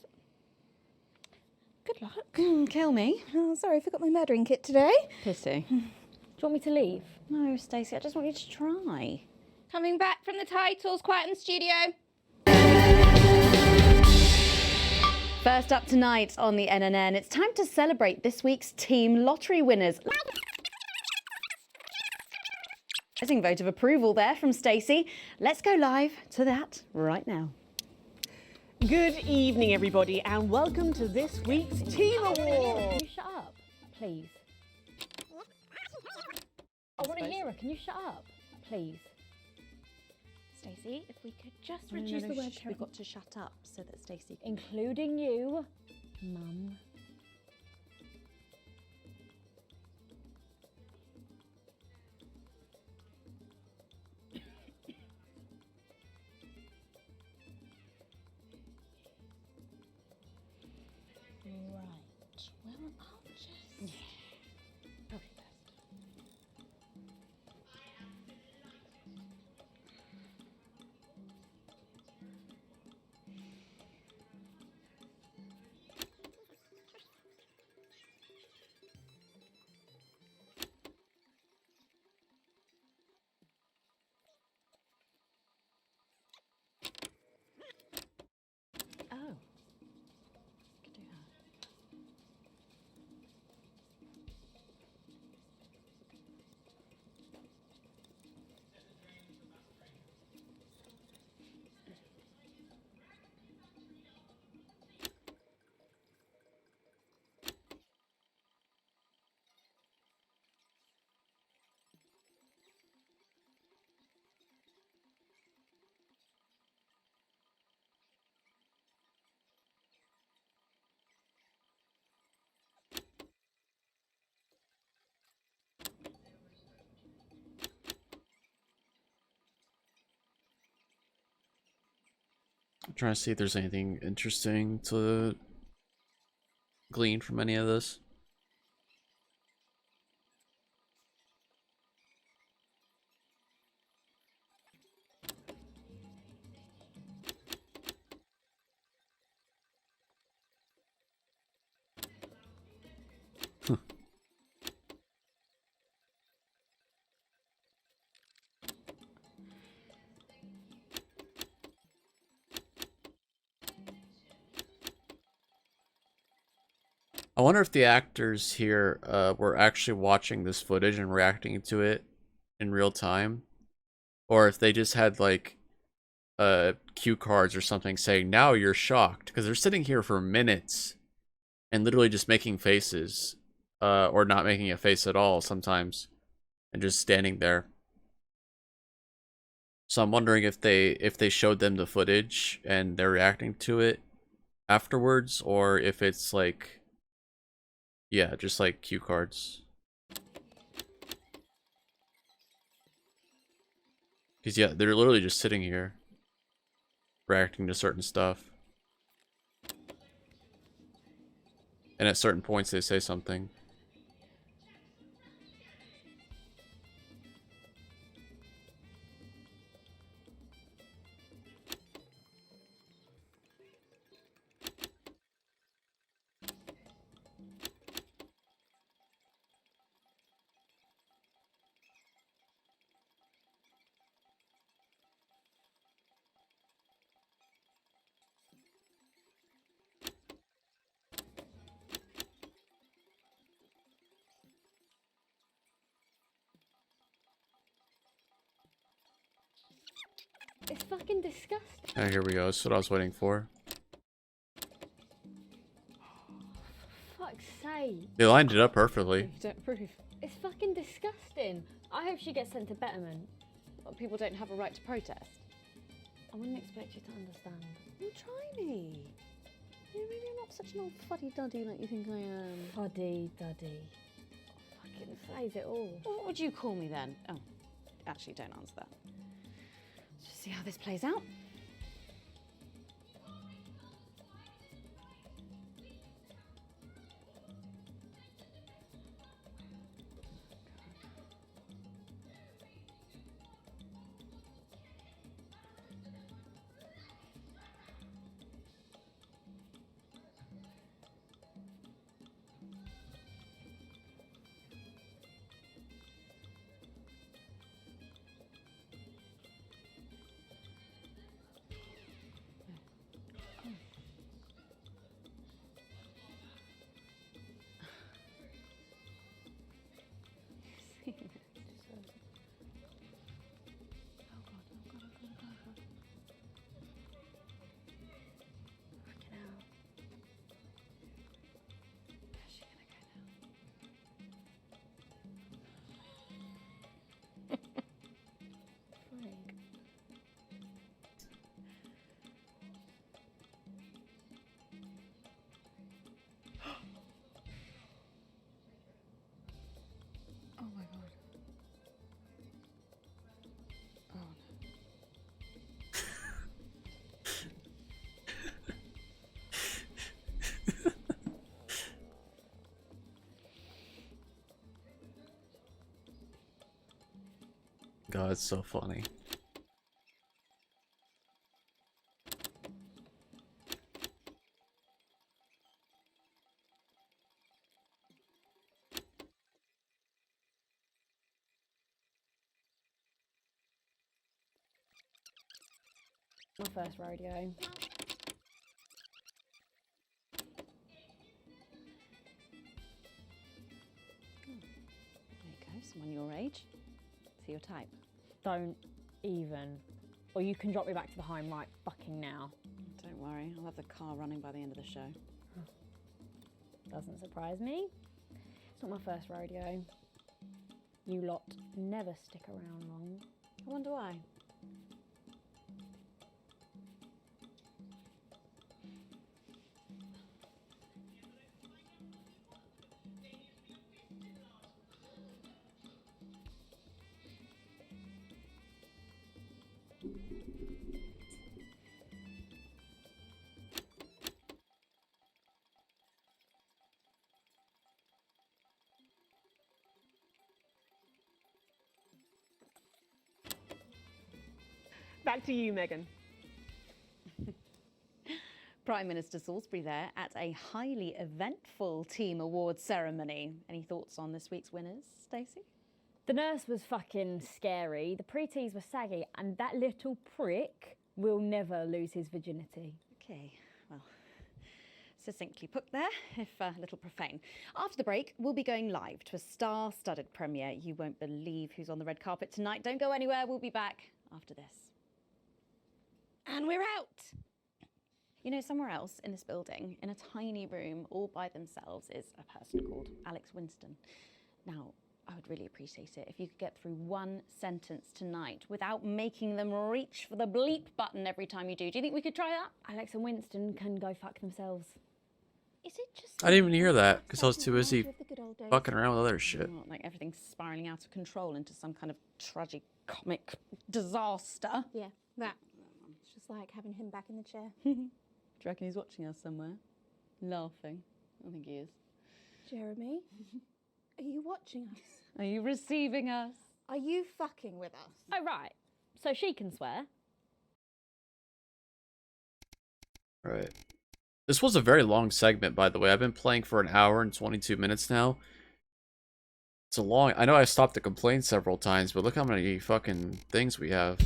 Speaker 18: Good luck.
Speaker 4: Kill me.
Speaker 18: Oh, sorry, I forgot my murdering kit today.
Speaker 4: Pity.
Speaker 7: Do you want me to leave?
Speaker 4: No, Stacey, I just want you to try.
Speaker 21: Coming back from the titles, quiet in the studio.
Speaker 4: First up tonight on the NNN, it's time to celebrate this week's team lottery winners. Vote of approval there from Stacey. Let's go live to that right now.
Speaker 8: Good evening, everybody, and welcome to this week's Team Award.
Speaker 7: Can you shut up, please? I want to hear her. Can you shut up, please?
Speaker 18: Stacey, if we could just reduce the word.
Speaker 4: We've got to shut up so that Stacey can...
Speaker 7: Including you, Mum.
Speaker 1: I'm trying to see if there's anything interesting to glean from any of this. I wonder if the actors here were actually watching this footage and reacting to it in real time, or if they just had like cue cards or something saying now you're shocked, because they're sitting here for minutes and literally just making faces, or not making a face at all sometimes, and just standing there. So I'm wondering if they showed them the footage and they're reacting to it afterwards, or if it's like, yeah, just like cue cards. Because yeah, they're literally just sitting here reacting to certain stuff. And at certain points they say something.
Speaker 4: It's fucking disgusting.
Speaker 1: Oh, here we go. That's what I was waiting for.
Speaker 4: Fuck's sake.
Speaker 1: They lined it up perfectly.
Speaker 4: Don't approve. It's fucking disgusting. I hope she gets sent to betterment. But people don't have a right to protest. I wouldn't expect you to understand.
Speaker 5: Well, try me. Maybe I'm not such an old fuddy-duddy like you think I am.
Speaker 4: Fuddy-duddy. Fucking says it all.
Speaker 5: Well, what would you call me then? Oh, actually, don't answer that. Let's just see how this plays out. Oh my god. Oh no.
Speaker 1: God, it's so funny.
Speaker 4: My first rodeo.
Speaker 5: There you go, someone your age. See your type.
Speaker 4: Don't even. Or you can drop me back to the home right fucking now.
Speaker 5: Don't worry, I'll have the car running by the end of the show.
Speaker 4: Doesn't surprise me. It's not my first rodeo. You lot never stick around long.
Speaker 5: I wonder why.
Speaker 8: back to you, Megan.
Speaker 4: Prime Minister Salisbury there at a highly eventful team awards ceremony. Any thoughts on this week's winners, Stacey?
Speaker 7: The nurse was fucking scary, the pretees were saggy, and that little prick will never lose his virginity.
Speaker 4: Okay, well, succinctly put there, if a little profane. After the break, we'll be going live to a star-studded premiere. You won't believe who's on the red carpet tonight. Don't go anywhere, we'll be back after this. And we're out! You know, somewhere else in this building, in a tiny room, all by themselves, is a person called Alex Winston. Now, I would really appreciate it if you could get through one sentence tonight without making them reach for the bleep button every time you do. Do you think we could try that?
Speaker 7: Alex and Winston can go fuck themselves.
Speaker 4: Is it just...
Speaker 1: I didn't even hear that because I was too busy fucking around with other shit.
Speaker 4: Oh, like everything's spiraling out of control into some kind of tragic comic disaster.
Speaker 10: Yeah, that. It's just like having him back in the chair.
Speaker 4: Do you reckon he's watching us somewhere? Laughing. I think he is.
Speaker 10: Jeremy, are you watching us?
Speaker 4: Are you receiving us?
Speaker 10: Are you fucking with us?
Speaker 7: Oh, right. So she can swear.
Speaker 1: Right. This was a very long segment, by the way. I've been playing for an hour and 22 minutes now. It's a long... I know I stopped to complain several times, but look how many fucking things we have.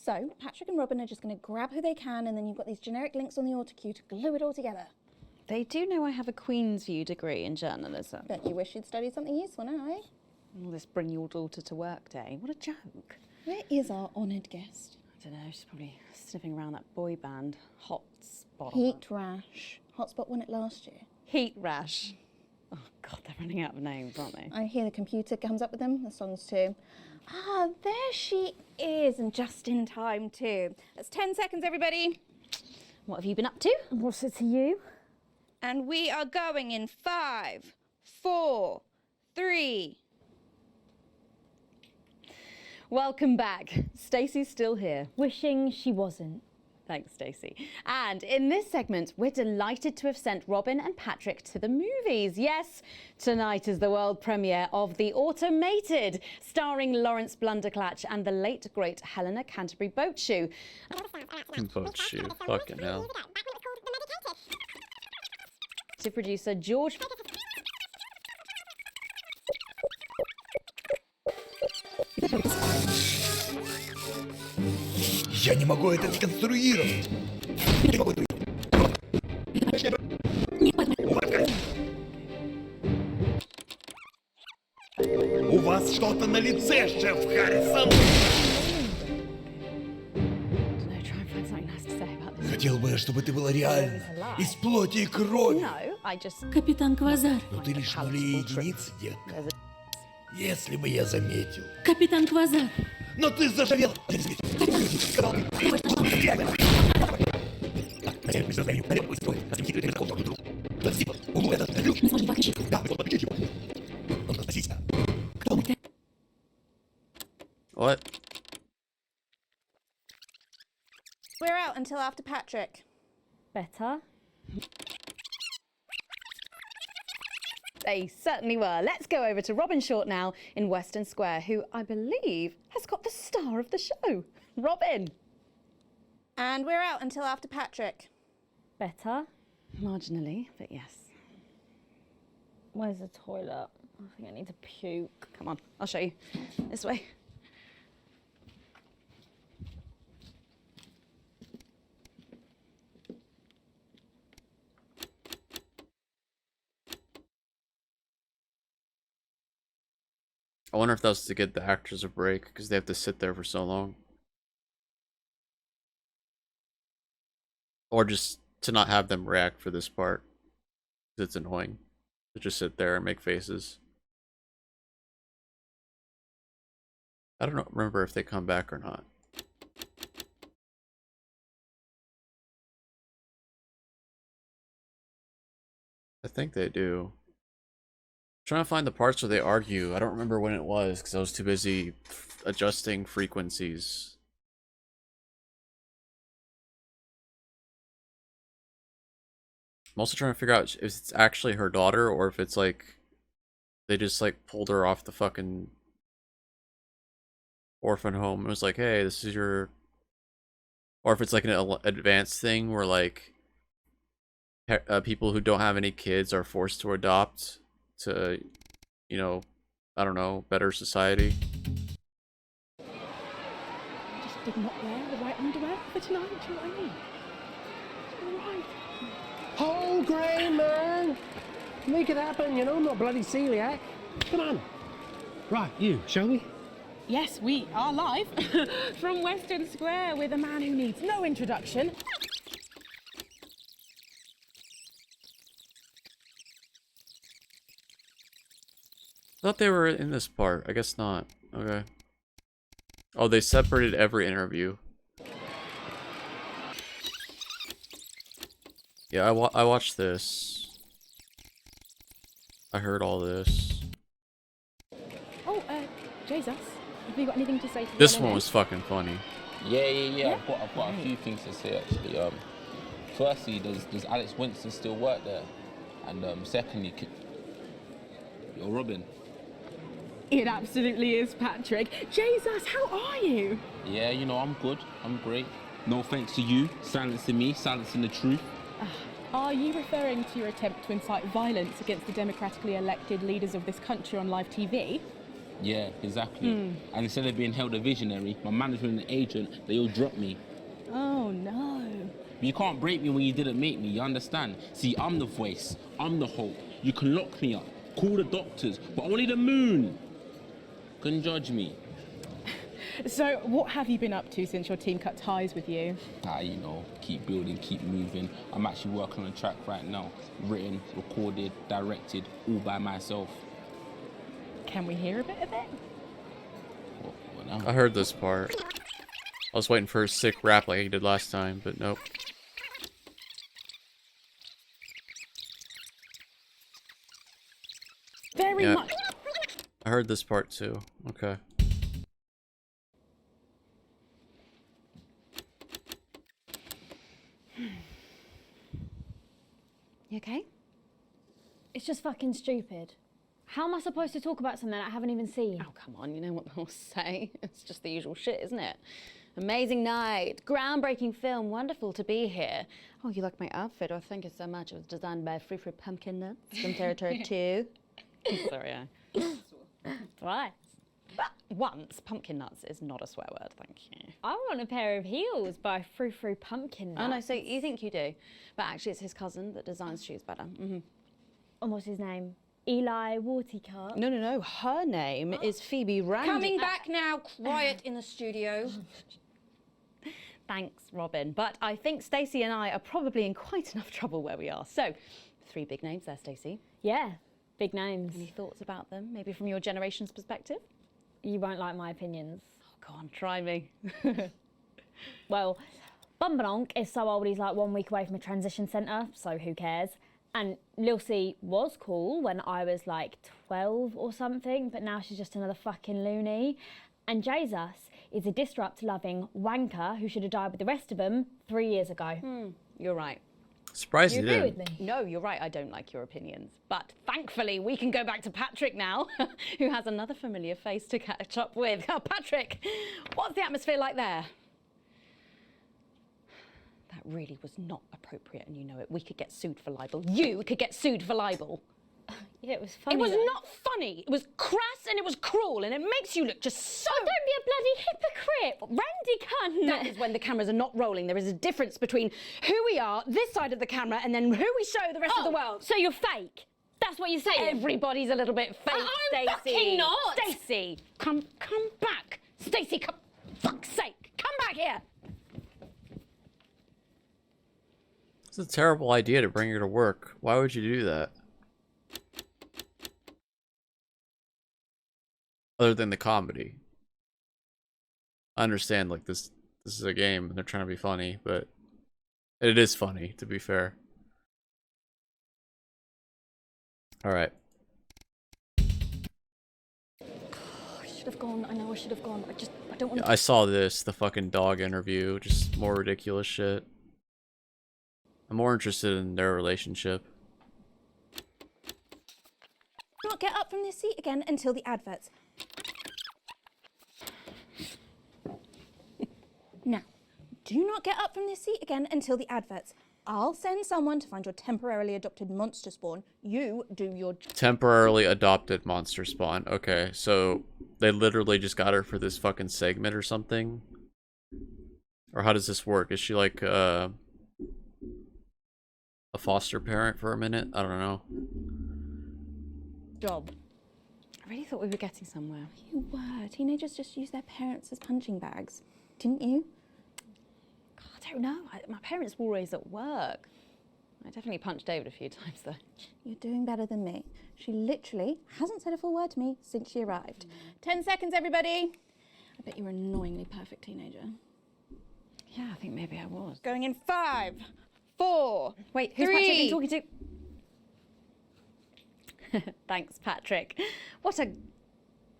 Speaker 10: So, Patrick and Robin are just going to grab who they can, and then you've got these generic links on the auto cue to glue it all together.
Speaker 4: They do know I have a Queen's View degree in journalism.
Speaker 10: Bet you wish you'd studied something useful now, eh?
Speaker 4: All this bring your daughter to work day. What a joke.
Speaker 10: Where is our honoured guest?
Speaker 4: I don't know, she's probably sniffing around that boy band hotspot.
Speaker 10: Heat Rash. Hotspot won it last year.
Speaker 4: Heat Rash. Oh, God, they're running out of names, aren't they?
Speaker 10: I hear the computer comes up with them, the songs too. Ah, there she is, and just in time too. That's 10 seconds, everybody.
Speaker 4: What have you been up to?
Speaker 7: What's it to you?
Speaker 21: And we are going in 5, 4, 3.
Speaker 4: Welcome back. Stacey's still here.
Speaker 7: Wishing she wasn't.
Speaker 4: Thanks, Stacey. And in this segment, we're delighted to have sent Robin and Patrick to the movies. Yes, tonight is the world premiere of The Automated, starring Lawrence Blunderclatch and the late, great Helena Canterbury Boatshoe.
Speaker 1: Boatshoe, fucking hell.
Speaker 4: To producer George...
Speaker 12: Я не могу это сконструировать. У вас что-то на лице, шеф Харрисон. Хотел бы я, чтобы ты была реально, из плоти и крови.
Speaker 16: Капитан Квазар.
Speaker 12: Но ты лишь нули и единицы, детка. Если бы я заметил.
Speaker 16: Капитан Квазар.
Speaker 12: Но ты заживел.
Speaker 1: What?
Speaker 10: We're out until after Patrick.
Speaker 7: Better.
Speaker 4: They certainly were. Let's go over to Robin Short now in Western Square, who I believe has got the star of the show. Robin.
Speaker 10: And we're out until after Patrick.
Speaker 7: Better.
Speaker 4: Marginally, but yes.
Speaker 7: Where's the toilet? I think I need to puke.
Speaker 4: Come on, I'll show you. This way.
Speaker 1: I wonder if that's to get the actors a break because they have to sit there for so long. Or just to not have them react for this part. Because it's annoying to just sit there and make faces. I don't remember if they come back or not. I think they do. Trying to find the parts where they argue. I don't remember when it was because I was too busy adjusting frequencies. I'm also trying to figure out if it's actually her daughter or if it's like they just like pulled her off the fucking orphan home and was like, hey, this is your, or if it's like an advanced thing where like people who don't have any kids are forced to adopt to, you know, I don't know, better society.
Speaker 5: Just did not wear the right underwear for tonight, do you know what I mean? Alright.
Speaker 13: Whole grain, man! Make it happen, you know, I'm not bloody celiac. Come on. Right, you, shall we?
Speaker 5: Yes, we are live from Western Square with a man who needs no introduction.
Speaker 1: Thought they were in this part. I guess not. Okay. Oh, they separated every interview. Yeah, I watched this. I heard all this.
Speaker 5: Oh, Jesus, have you got anything to say to
Speaker 1: This one was fucking funny.
Speaker 14: Yeah. I've got a few things to say actually. Firstly, does Alex Winston still work there? And secondly, you're Robin.
Speaker 5: It absolutely is, Patrick. Jesus, how are you?
Speaker 14: Yeah, you know, I'm good. I'm great. No thanks to you, silencing me, silencing the truth.
Speaker 5: Are you referring to your attempt to incite violence against the democratically elected leaders of this country on live TV?
Speaker 14: Yeah, exactly. And instead of being held a visionary, my management and agent, they all dropped me.
Speaker 5: Oh, no.
Speaker 14: You can't break me when you didn't make me, you understand? See, I'm the voice, I'm the hope. You can lock me up, call the doctors, but only the moon can judge me.
Speaker 5: So, what have you been up to since your team cut ties with you?
Speaker 14: You know, keep building, keep moving. I'm actually working on a track right now. Written, recorded, directed, all by myself.
Speaker 5: Can we hear a bit of it?
Speaker 14: What now?
Speaker 1: I heard this part. I was waiting for a sick rap like he did last time, but nope.
Speaker 5: Very much.
Speaker 1: I heard this part too. Okay.
Speaker 7: You okay? It's just fucking stupid. How am I supposed to talk about something I haven't even seen?
Speaker 4: Oh, come on, you know what they'll say. It's just the usual shit, isn't it? Amazing night, groundbreaking film, wonderful to be here. Oh, you like my outfit? Oh, thank you so much. It was designed by Free Pumpkin Nuts from Territory 2. Sorry, Right. But once, pumpkin nuts is not a swear word, thank you.
Speaker 7: I want a pair of heels by Frou Pumpkin Nuts.
Speaker 4: Oh no, so you think you do, but actually it's his cousin that designs shoes better.
Speaker 7: And what's his name? Eli Watercart?
Speaker 4: No, her name is Phoebe Randy.
Speaker 21: Coming back now, quiet in the studio.
Speaker 4: Thanks, Robin, but I think Stacey and I are probably in quite enough trouble where we are. So, 3 big names there, Stacey.
Speaker 7: Yeah, big names.
Speaker 4: Any thoughts about them, maybe from your generation's perspective?
Speaker 7: You won't like my opinions.
Speaker 4: Oh, go on, try me.
Speaker 7: Well, Bumbanonk is so old he's like 1 week away from a transition centre, so who cares? And Lil C was cool when I was like 12 or something, but now she's just another fucking loony. And Jesus is a disrupt-loving wanker who should have died with the rest of them 3 years ago.
Speaker 4: You're right.
Speaker 1: Surprised
Speaker 7: you
Speaker 1: you
Speaker 7: agree
Speaker 1: didn't.
Speaker 7: with me?
Speaker 4: No, you're right, I don't like your opinions. But thankfully, we can go back to Patrick now, who has another familiar face to catch up with. Oh, Patrick, what's the atmosphere like there? That really was not appropriate, and you know it. We could get sued for libel. You could get sued for libel.
Speaker 7: Yeah, it was funny.
Speaker 4: It was
Speaker 7: though.
Speaker 4: not funny. It was crass and it was cruel, and it makes you look just so...
Speaker 7: Oh, don't be a bloody hypocrite. Randy
Speaker 4: That is when the cameras are not rolling. There is a difference between who we are, this side of the camera, and then who we show the rest of the world.
Speaker 7: So you're fake? That's what you're saying?
Speaker 4: Everybody's a little bit fake, Stacey.
Speaker 7: I'm fucking not.
Speaker 4: Stacey, come back. Stacey, come, fuck's sake, come back here.
Speaker 1: It's a terrible idea to bring her to work. Why would you do that? Other than the comedy. I understand, like, this is a game and they're trying to be funny, but it is funny, to be fair. Alright.
Speaker 16: I should have gone. I know I should have gone. I don't want to.
Speaker 1: I saw this, the fucking dog interview, just more ridiculous shit. I'm more interested in their relationship.
Speaker 21: Do not get up from this seat again until the adverts. Now, do not get up from this seat again until the adverts. I'll send someone to find your temporarily adopted monster spawn. You do your job.
Speaker 1: Temporarily adopted monster spawn. Okay, so they literally just got her for this fucking segment or something? Or how does this work? Is she like a foster parent for a minute? I don't know.
Speaker 4: Job. I really thought we were getting somewhere.
Speaker 21: You were. Teenagers just use their parents as punching bags. Didn't you?
Speaker 4: I don't know. My parents were always at work. I definitely punched David a few times, though.
Speaker 21: You're doing better than me. She literally hasn't said a full word to me since she arrived. 10 seconds, everybody. I bet you're an annoyingly perfect teenager.
Speaker 4: Yeah, I think maybe I was.
Speaker 21: Going in 5, 4.
Speaker 4: Wait, who's
Speaker 21: 3.
Speaker 4: Patrick been talking to? Thanks, Patrick. What a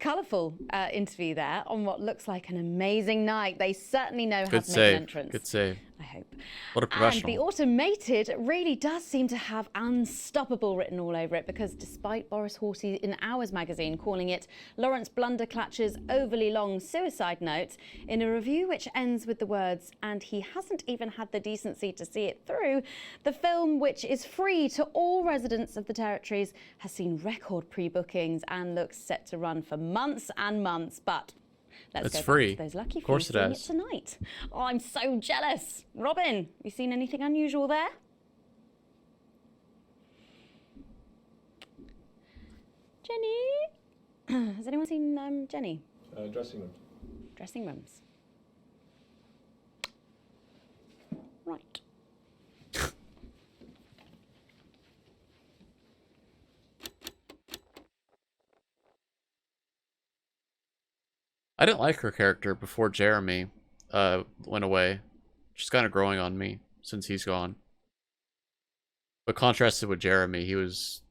Speaker 4: colourful interview there on what looks like an amazing night. They certainly know how
Speaker 1: Good
Speaker 4: to make
Speaker 1: save.
Speaker 4: an entrance.
Speaker 1: Good save.
Speaker 4: I hope.
Speaker 1: What a professional.
Speaker 4: And the automated really does seem to have unstoppable written all over it, because despite Boris Hawty in Hours magazine calling it Lawrence Blunderclatch's overly long suicide note, in a review which ends with the words, "and he hasn't even had the decency to see it through," the film, which is free to all residents of the territories, has seen record pre-bookings and looks set to run for months and months. But let's
Speaker 1: It's
Speaker 4: go
Speaker 1: free.
Speaker 4: back to those lucky
Speaker 1: Of course
Speaker 4: few
Speaker 1: it
Speaker 4: seeing
Speaker 1: has.
Speaker 4: it tonight. Oh, I'm so jealous. Robin, you seen anything unusual there? Jenny? Has anyone seen Jenny?
Speaker 20: Dressing room.
Speaker 4: Dressing rooms. Right.
Speaker 1: I didn't like her character before Jeremy went away. She's kind of growing on me since he's gone. But contrasted with Jeremy, he was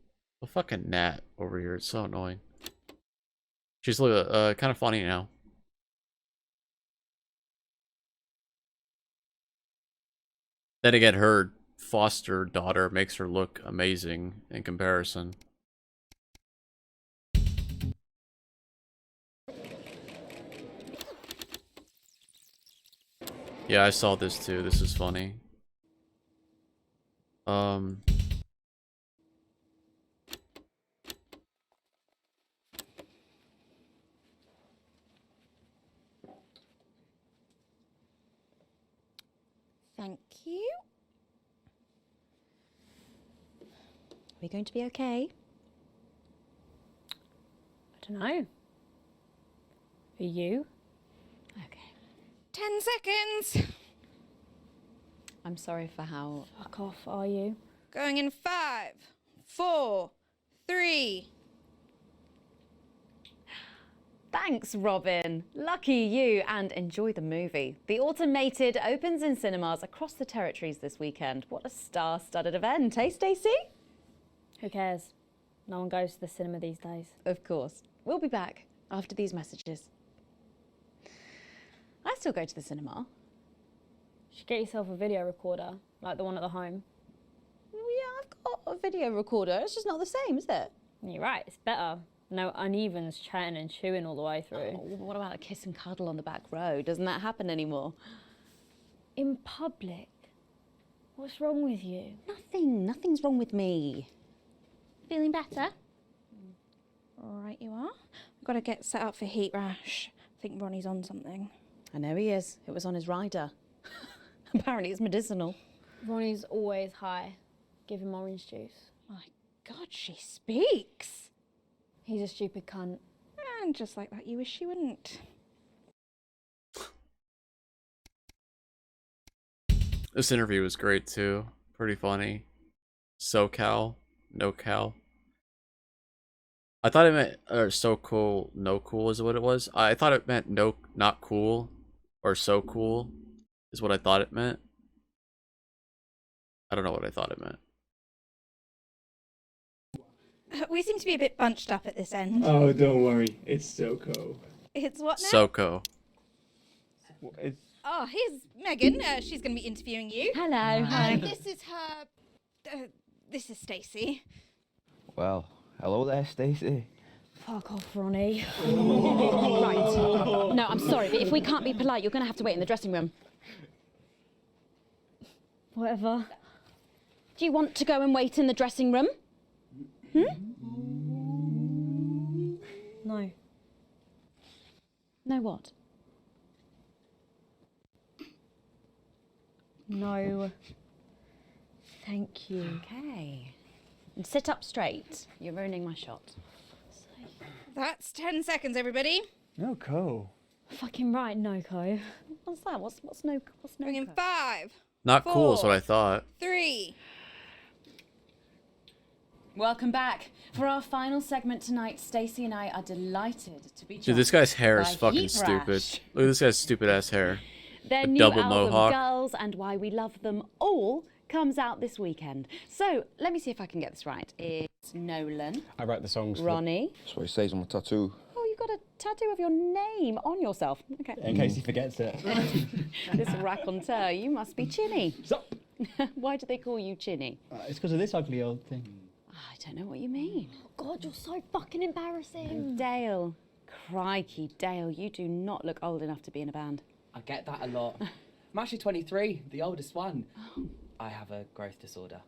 Speaker 1: a fucking gnat over here. It's so annoying. She's kind of funny now. Then again, her foster daughter makes her look amazing in comparison. Yeah, I saw this too. This is funny.
Speaker 21: Thank you.
Speaker 4: Are we going to be okay?
Speaker 7: I don't know. Are you?
Speaker 21: 10 seconds.
Speaker 4: I'm sorry for how...
Speaker 7: Fuck off, are you?
Speaker 21: Going in 5, 4, 3.
Speaker 4: Thanks, Robin. Lucky you, and enjoy the movie. The Automated opens in cinemas across the territories this weekend. What a star-studded event, eh, Stacey?
Speaker 7: Who cares? No one goes to the cinema these days.
Speaker 4: Of course. We'll be back after these messages. I still go to the cinema.
Speaker 7: You should get yourself a video recorder, like the one at the home.
Speaker 4: Well, yeah, I've got a video recorder. It's just not the same, is it?
Speaker 7: You're right, it's better. No unevens chatting and chewing all the way through.
Speaker 4: Oh, what about a kiss and cuddle on the back row? Doesn't that happen anymore?
Speaker 7: In public? What's wrong with you?
Speaker 4: Nothing. Nothing's wrong with me.
Speaker 21: Feeling better? Right, you are. We've got to get set up for heat rash. I think Ronnie's on something.
Speaker 4: I know he is. It was on his rider. Apparently it's medicinal.
Speaker 7: Ronnie's always high. Give him orange juice.
Speaker 21: My God, she speaks.
Speaker 7: He's a stupid cunt.
Speaker 21: And just like that, you wish she wouldn't.
Speaker 1: This interview was great too. Pretty funny. SoCal, no Cal. I thought it meant, or so cool, no cool is what it was. I thought it meant no, not cool, or so cool, is what I thought it meant. I don't know what I thought it meant.
Speaker 21: We seem to be a bit bunched up at this end.
Speaker 20: Oh, don't worry. It's SoCo.
Speaker 21: It's what now?
Speaker 1: SoCo.
Speaker 20: It's
Speaker 10: Oh, here's Megan. She's going to be interviewing you.
Speaker 4: Hello, hi.
Speaker 10: This is her. This is Stacey.
Speaker 22: Well, hello there, Stacey.
Speaker 4: Fuck off, Ronnie. Right. No, I'm sorry, but if we can't be polite, you're going to have to wait in the dressing room.
Speaker 7: Whatever.
Speaker 4: Do you want to go and wait in the dressing room?
Speaker 7: No.
Speaker 4: No what?
Speaker 7: No. Thank you.
Speaker 4: Okay. And sit up straight. You're ruining my shot.
Speaker 10: That's 10 seconds, everybody.
Speaker 20: No co.
Speaker 7: Fucking right, Noko.
Speaker 4: What's that? What's no?
Speaker 10: Bring in 5.
Speaker 1: Not cool is
Speaker 10: 4,
Speaker 1: what I thought.
Speaker 10: 3.
Speaker 4: Welcome back. For our final segment tonight, Stacey and I are delighted to be joined
Speaker 1: Dude, this guy's hair is
Speaker 4: by
Speaker 1: fucking
Speaker 4: Heat
Speaker 1: stupid.
Speaker 4: Rash.
Speaker 1: Look at this guy's stupid ass hair.
Speaker 4: Their
Speaker 1: A
Speaker 4: new
Speaker 1: double
Speaker 4: album,
Speaker 1: mohawk.
Speaker 4: Girls and Why We Love Them All, comes out this weekend. So, let me see if I can get this right. It's Nolan.
Speaker 2: I write the songs.
Speaker 4: Ronnie.
Speaker 22: That's what it says on my tattoo.
Speaker 4: Oh, you got a tattoo of your name on yourself. Okay.
Speaker 2: In case he forgets it.
Speaker 4: This raconteur, you must be Chinny.
Speaker 15: Sup?
Speaker 4: Why do they call you Chinny?
Speaker 15: It's because of this ugly old thing.
Speaker 4: I don't know what you mean.
Speaker 7: God, you're so fucking embarrassing.
Speaker 4: Dale. Crikey, Dale, you do not look old enough to be in a band.
Speaker 19: I get that a lot. I'm actually 23, the oldest one. I have a growth disorder.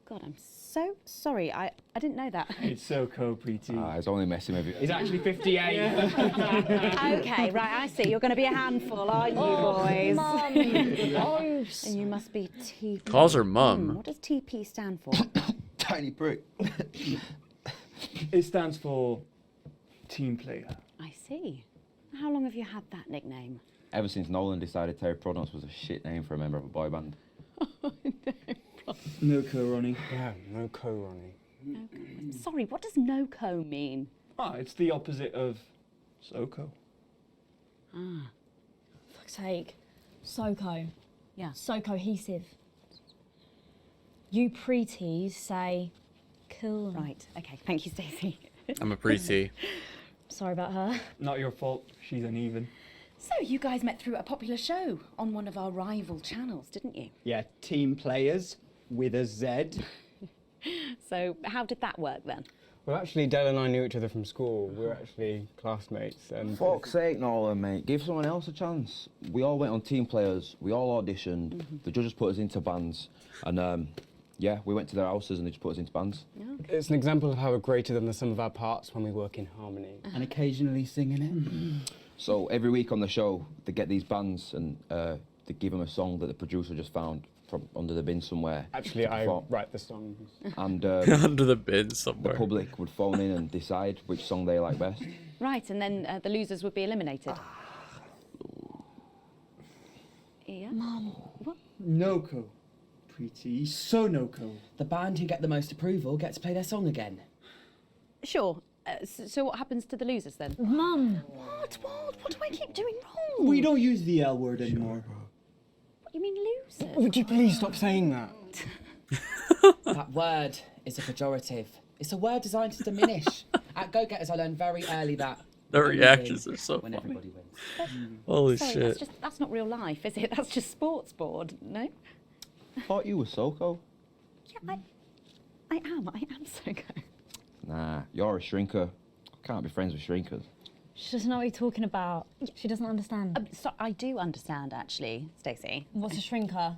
Speaker 4: God, I'm so sorry. I didn't know that.
Speaker 20: It's so co-pretty.
Speaker 22: He's only messing with you.
Speaker 20: He's actually 58.
Speaker 4: Okay, right, I see. You're going to be a handful, aren't you, boys?
Speaker 7: Mum.
Speaker 4: And you must be TP.
Speaker 1: Calls her mum.
Speaker 4: What does TP stand for?
Speaker 22: Tiny prick.
Speaker 20: It stands for team player.
Speaker 4: I see. How long have you had that nickname?
Speaker 22: Ever since Nolan decided Terry Prodance was a shit name for a member of a boy band.
Speaker 20: No co, Ronnie.
Speaker 2: Yeah, no co, Ronnie.
Speaker 4: I'm sorry, what does no-co mean?
Speaker 20: It's the opposite of so-co.
Speaker 4: Ah.
Speaker 7: Fuck's sake. So-co.
Speaker 4: Yeah.
Speaker 7: So cohesive. You pretees say cool.
Speaker 4: Right, okay. Thank you, Stacey.
Speaker 1: I'm a pre-T.
Speaker 7: Sorry about her.
Speaker 20: Not your fault. She's uneven.
Speaker 4: So, you guys met through a popular show on one of our rival channels, didn't you?
Speaker 15: Yeah, team players with a Z.
Speaker 4: So, how did that work then?
Speaker 2: Well, actually, Dale and I knew each other from school. We were actually classmates. And
Speaker 22: Fuck's sake, Nolan, mate. Give someone else a chance. We all went on team players. We all auditioned. The judges put us into bands. And, yeah, we went to their houses and they just put us into bands.
Speaker 2: It's an example of how we're greater than the sum of our parts when we work in harmony.
Speaker 15: And occasionally singing it.
Speaker 22: So every week on the show, they get these bands and they give them a song that the producer just found from under the bin somewhere.
Speaker 2: Actually,
Speaker 22: to
Speaker 2: I
Speaker 22: perform.
Speaker 2: write the songs.
Speaker 22: And
Speaker 1: Under the bin somewhere.
Speaker 22: The public would phone in and decide which song they like best.
Speaker 4: Right, and then the losers would be eliminated. Yeah?
Speaker 7: Mum.
Speaker 4: What?
Speaker 20: No co. Pretty. So no co.
Speaker 19: The band who get the most approval get to play their song again.
Speaker 4: Sure. So what happens to the losers then?
Speaker 7: Mum.
Speaker 4: What do I keep doing wrong?
Speaker 15: We don't use the L word anymore.
Speaker 4: What, you mean losers?
Speaker 2: Would you please stop saying that?
Speaker 19: That word is a pejorative. It's a word designed to diminish. At Go Getters, I learned very early that
Speaker 1: The
Speaker 19: only
Speaker 1: reactions
Speaker 19: win
Speaker 1: are so
Speaker 19: when
Speaker 1: funny.
Speaker 19: everybody wins.
Speaker 1: Holy
Speaker 4: Sorry,
Speaker 1: shit.
Speaker 4: that's not real life, is it? That's just sports board, no?
Speaker 22: I thought you were Soko.
Speaker 4: Yeah, I am so good.
Speaker 22: Nah, you're a shrinker. Can't be friends with shrinkers.
Speaker 7: She doesn't know what you're talking about. She doesn't understand.
Speaker 4: So I do understand, actually, Stacey.
Speaker 7: What's a shrinker?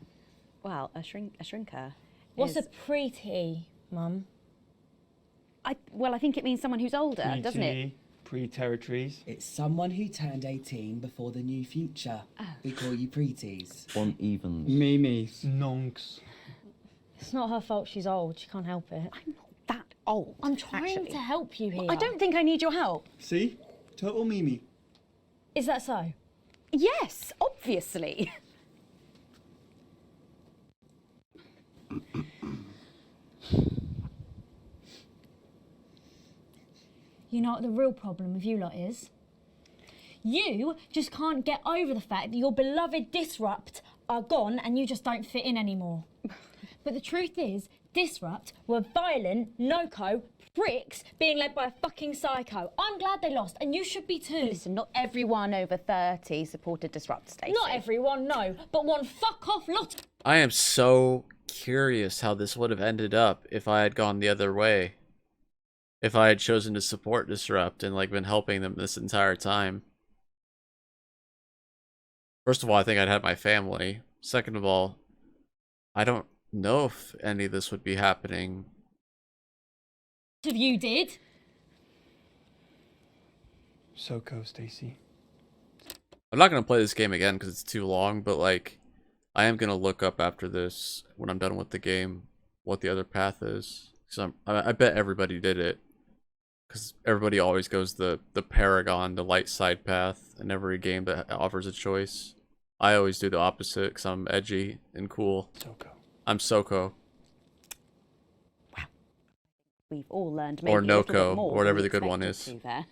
Speaker 4: Well, a shrinker.
Speaker 7: What's
Speaker 4: is...
Speaker 7: a preteen, Mum?
Speaker 4: I think it means someone who's older, doesn't it?
Speaker 20: Pre-territories.
Speaker 19: It's someone who turned 18 before the new future. We call you pretees.
Speaker 22: Unevens.
Speaker 20: Mimis. Nonks.
Speaker 7: It's not her fault she's old. She can't help it.
Speaker 4: I'm not that old.
Speaker 7: I'm trying to help you here.
Speaker 4: Well, I don't think I need your help.
Speaker 20: See? Total Mimi.
Speaker 7: Is that so?
Speaker 4: Yes, obviously.
Speaker 7: You know what the real problem with you lot is? You just can't get over the fact that your beloved Disrupt are gone and you just don't fit in anymore. But the truth is, Disrupt were violent, no-co pricks being led by a fucking psycho. I'm glad they lost, and you should be too.
Speaker 4: Listen, not everyone over 30 supported Disrupt, Stacey.
Speaker 7: Not everyone, no, but one fuck-off lot.
Speaker 1: I am so curious how this would have ended up if I had gone the other way. If I had chosen to support Disrupt and like been helping them this entire time. First of all, I think I'd had my family. Second of all, I don't know if any of this would be happening.
Speaker 7: Of you did.
Speaker 20: Soko, Stacy.
Speaker 1: I'm not going to play this game again because it's too long, but like, I am going to look up after this, when I'm done with the game, what the other path is. So I bet everybody did it. Because everybody always goes the Paragon, the light side path in every game that offers a choice. I always do the opposite because I'm edgy and cool.
Speaker 20: Soko.
Speaker 1: I'm Soko.
Speaker 4: We've all learned maybe
Speaker 1: Or
Speaker 4: a little bit
Speaker 1: Noko,
Speaker 4: more
Speaker 1: or whatever
Speaker 4: than
Speaker 1: the
Speaker 4: we
Speaker 1: good one
Speaker 4: expected
Speaker 1: is.
Speaker 4: to there.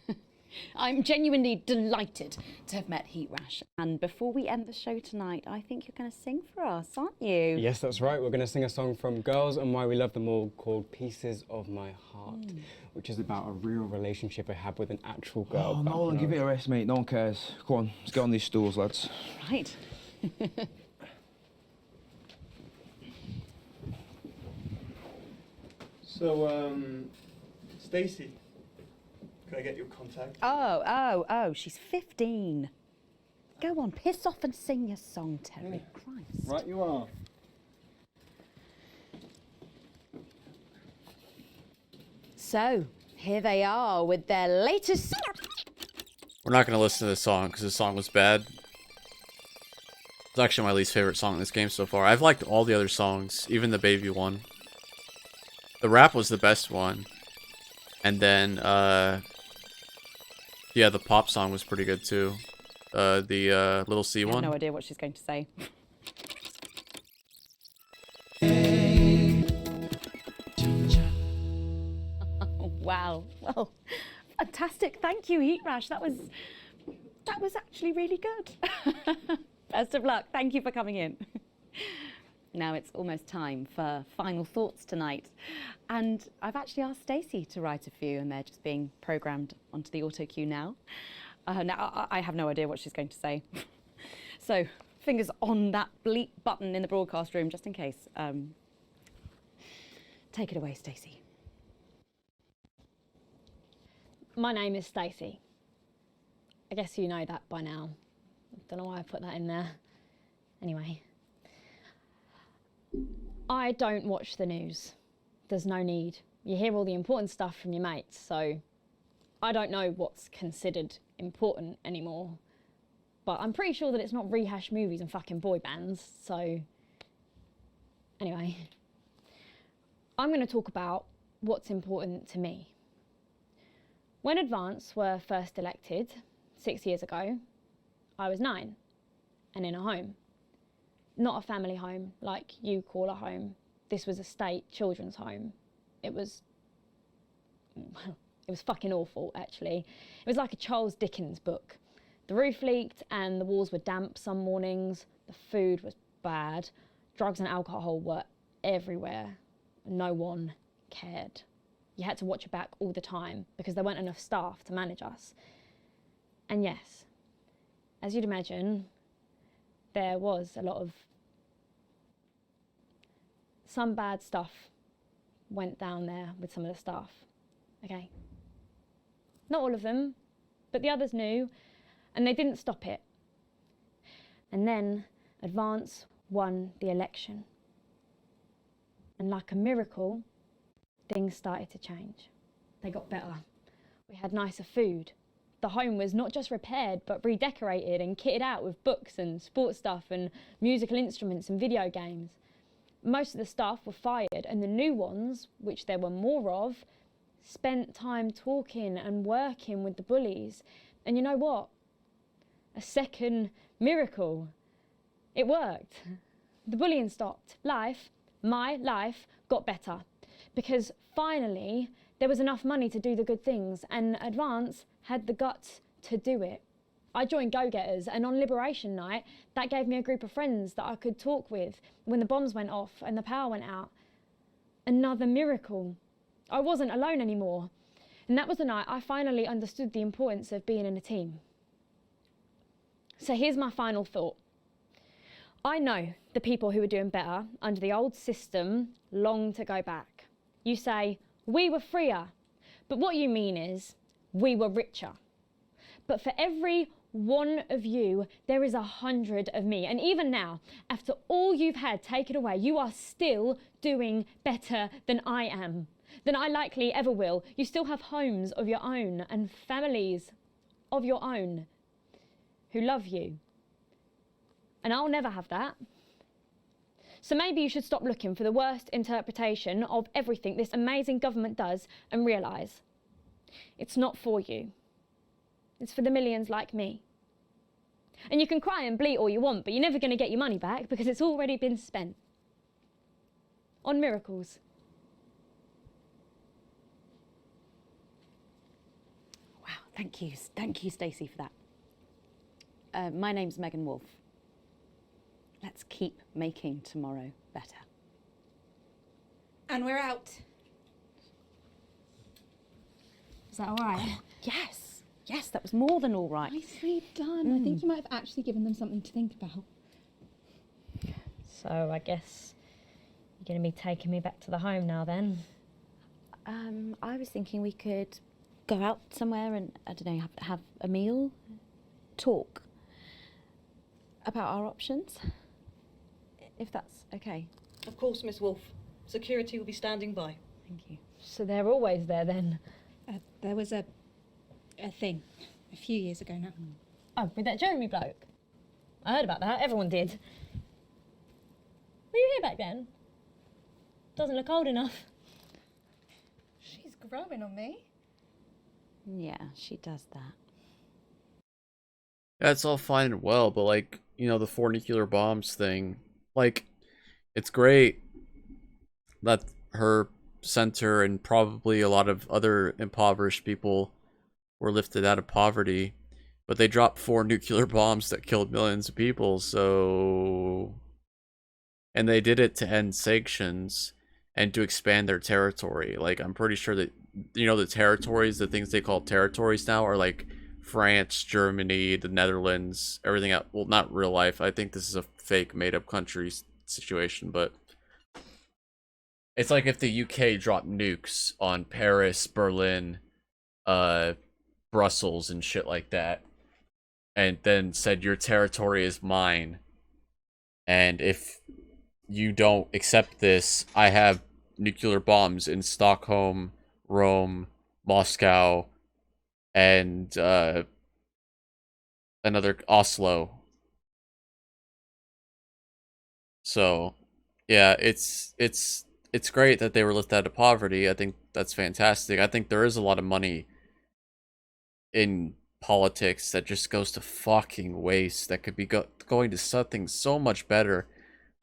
Speaker 4: I'm genuinely delighted to have met Heat Rash. And before we end the show tonight, I think you're going to sing for us, aren't you?
Speaker 2: Yes, that's right. We're going to sing a song from Girls and Why We Love Them All called Pieces of My Heart, which is about a real relationship I had with an actual girl.
Speaker 22: Oh,
Speaker 2: back
Speaker 22: Nolan,
Speaker 2: when I
Speaker 22: give
Speaker 2: was-
Speaker 22: it a rest, mate. No one cares. Go on, let's get on these stools, lads.
Speaker 4: Right.
Speaker 20: So, Stacy, can I get your contact?
Speaker 4: Oh, she's 15. Go on, piss off and sing your song, Terry. Christ.
Speaker 20: Right, you are.
Speaker 4: So, here they are with their latest...
Speaker 1: We're not going to listen to this song because this song was bad. It's actually my least favorite song in this game so far. I've liked all the other songs, even the baby one. The rap was the best one. And then, yeah, the pop song was pretty good too. The Little C
Speaker 4: I have
Speaker 1: one.
Speaker 4: no idea what she's going to say. Wow. Well, fantastic. Thank you, Heat Rash. That was actually really good. Best of luck. Thank you for coming in. Now it's almost time for final thoughts tonight. And I've actually asked Stacey to write a few, and they're just being programmed onto the auto cue now. Now, I have no idea what she's going to say. So, fingers on that bleep button in the broadcast room, just in case. Take it away, Stacey.
Speaker 7: My name is Stacey. I guess you know that by now. Don't know why I put that in there. Anyway. I don't watch the news. There's no need. You hear all the important stuff from your mates, so I don't know what's considered important anymore. But I'm pretty sure that it's not rehashed movies and fucking boy bands, so... Anyway. I'm going to talk about what's important to me. When Advance were first elected, 6 years ago, I was 9 and in a home. Not a family home like you call a home. This was a state children's home. It was fucking awful, actually. It was like a Charles Dickens book. The roof leaked and the walls were damp some mornings. The food was bad. Drugs and alcohol were everywhere. No one cared. You had to watch your back all the time because there weren't enough staff to manage us. And yes, as you'd imagine, there was a lot of... Some bad stuff went down there with some of the staff, okay? Not all of them, but the others knew, and they didn't stop it. And then Advance won the election. And like a miracle, things started to change. They got better. We had nicer food. The home was not just repaired, but redecorated and kitted out with books and sports stuff and musical instruments and video games. Most of the staff were fired, and the new ones, which there were more of, spent time talking and working with the bullies. And you know what? A second miracle. It worked. The bullying stopped. Life, my life, got better. Because finally, there was enough money to do the good things, and Advance had the guts to do it. I joined Go Getters, and on Liberation Night, that gave me a group of friends that I could talk with when the bombs went off and the power went out. another miracle. I wasn't alone anymore. And that was the night I finally understood the importance of being in a team. So here's my final thought. I know the people who were doing better under the old system long to go back. You say, we were freer. But what you mean is, we were richer. But for every one of you, there is 100 of me. And even now, after all you've had taken away, you are still doing better than I am, than I likely ever will. You still have homes of your own and families of your own who love you. And I'll never have that. So maybe you should stop looking for the worst interpretation of everything this amazing government does and realise it's not for you. It's for the millions like me. And you can cry and bleat all you want, but you're never going to get your money back because it's already been spent on miracles.
Speaker 4: Wow, thank you, Stacey, for that. My name's Megan Wolf. Let's keep making tomorrow better.
Speaker 10: And we're out. Is that all right?
Speaker 4: Yes, that was more than all right.
Speaker 10: Nicely done. I think you might have actually given them something to think about.
Speaker 7: So I guess you're going to be taking me back to the home now then?
Speaker 4: I was thinking we could go out somewhere and, I don't know, have a meal, talk about our options, if that's okay.
Speaker 6: Of course, Miss Wolf. Security will be standing by.
Speaker 4: Thank you.
Speaker 7: So they're always there then?
Speaker 10: There was a thing a few years ago now.
Speaker 7: Oh, with that Jeremy bloke? I heard about that, everyone did. Were you here back then? Doesn't look old enough.
Speaker 10: She's growing on me.
Speaker 4: Yeah, she does that.
Speaker 1: Yeah, it's all fine and well, but like, you know, the 4 nuclear bombs thing, like, it's great that her center and probably a lot of other impoverished people were lifted out of poverty, but they dropped 4 nuclear bombs that killed millions of people, so... And they did it to end sanctions and to expand their territory. Like, I'm pretty sure that, you know, the territories, the things they call territories now are like France, Germany, the Netherlands, everything else. Well, not real life. I think this is a fake made-up country situation, but it's like if the UK dropped nukes on Paris, Berlin, Brussels, and shit like that, and then said your territory is mine, and if you don't accept this, I have nuclear bombs in Stockholm, Rome, Moscow, and another Oslo. So, yeah, it's great that they were lifted out of poverty. I think that's fantastic. I think there is a lot of money in politics that just goes to fucking waste that could be going to something so much better.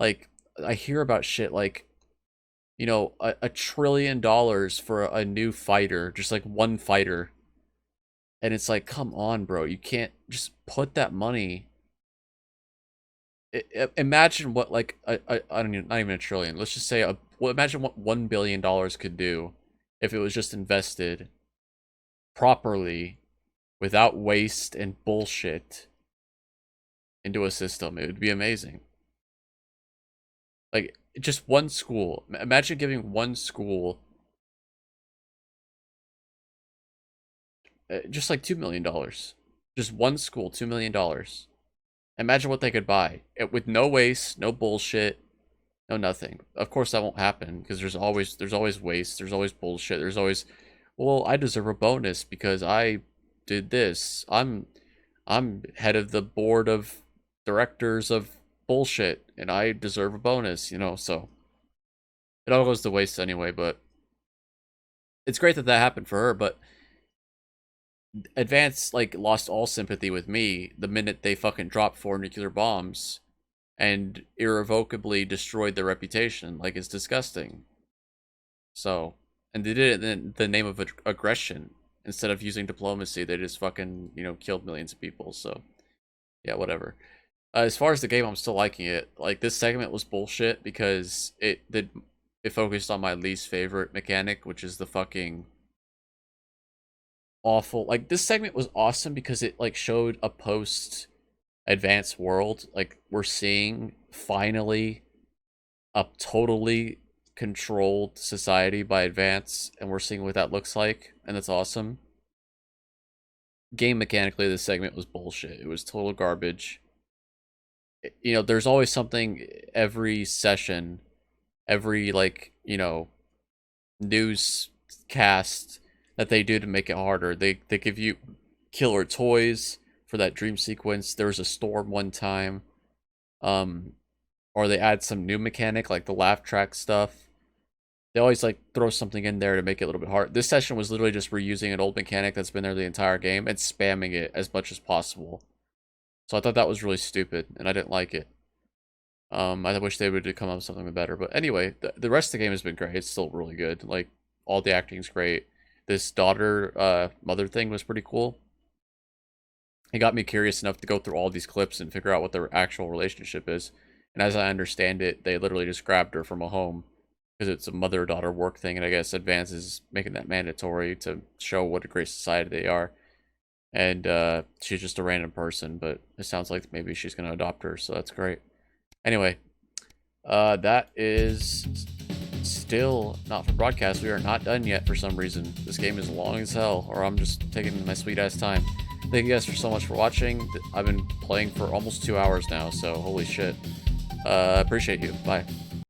Speaker 1: Like, I hear about shit like, you know, $1 trillion for a new fighter, just like one fighter. And it's like, come on, bro, you can't just put that money. Imagine what, like, I don't even, not even $1 trillion. Let's just say, well, imagine what $1 billion could do if it was just invested properly, without waste and bullshit, into a system. It would be amazing. Like, just one school. Imagine giving one school just like $2 million. Just one school, $2 million. Imagine what they could buy. With no waste, no bullshit, no nothing. Of course that won't happen, because there's always waste, there's always bullshit, there's always, well, I deserve a bonus because I did this. I'm head of the board of directors of bullshit and I deserve a bonus, you know, so it all goes to waste anyway. But it's great that happened for her, but Advance, like, lost all sympathy with me the minute they fucking dropped 4 nuclear bombs and irrevocably destroyed their reputation. Like, it's disgusting. So, and they did it in the name of aggression. Instead of using diplomacy, they just fucking, you know, killed millions of people. So, yeah, whatever. As far as the game, I'm still liking it. Like, this segment was bullshit because it focused on my least favorite mechanic, which is the fucking awful. Like, this segment was awesome because it like showed a post advanced world. Like, we're seeing finally a totally controlled society by advance, and we're seeing what that looks like, and that's awesome. Game mechanically, this segment was bullshit. It was total garbage. You know, there's always something every session, every, like, you know, newscast that they do to make it harder. They give you killer toys for that dream sequence. There was a storm one time. Or they add some new mechanic, like the laugh track stuff. They always, like, throw something in there to make it a little bit hard. This session was literally just reusing an old mechanic that's been there the entire game and spamming it as much as possible. So I thought that was really stupid, and I didn't like it. I wish they would come up with something better. But anyway, the rest of the game has been great. It's still really good. Like, all the acting's great. This daughter, mother thing was pretty cool. It got me curious enough to go through all these clips and figure out what their actual relationship is. And as I understand it, they literally just grabbed her from a home because it's a mother-daughter work thing, and I guess Advance is making that mandatory to show what a great society they are. And she's just a random person, but it sounds like maybe she's going to adopt her, so that's great. Anyway, that is still not for broadcast. We are not done yet for some reason. This game is long as hell, or I'm just taking my sweet-ass time. Thank you guys so much for watching. I've been playing for almost 2 hours now, so holy shit. Appreciate you. Bye.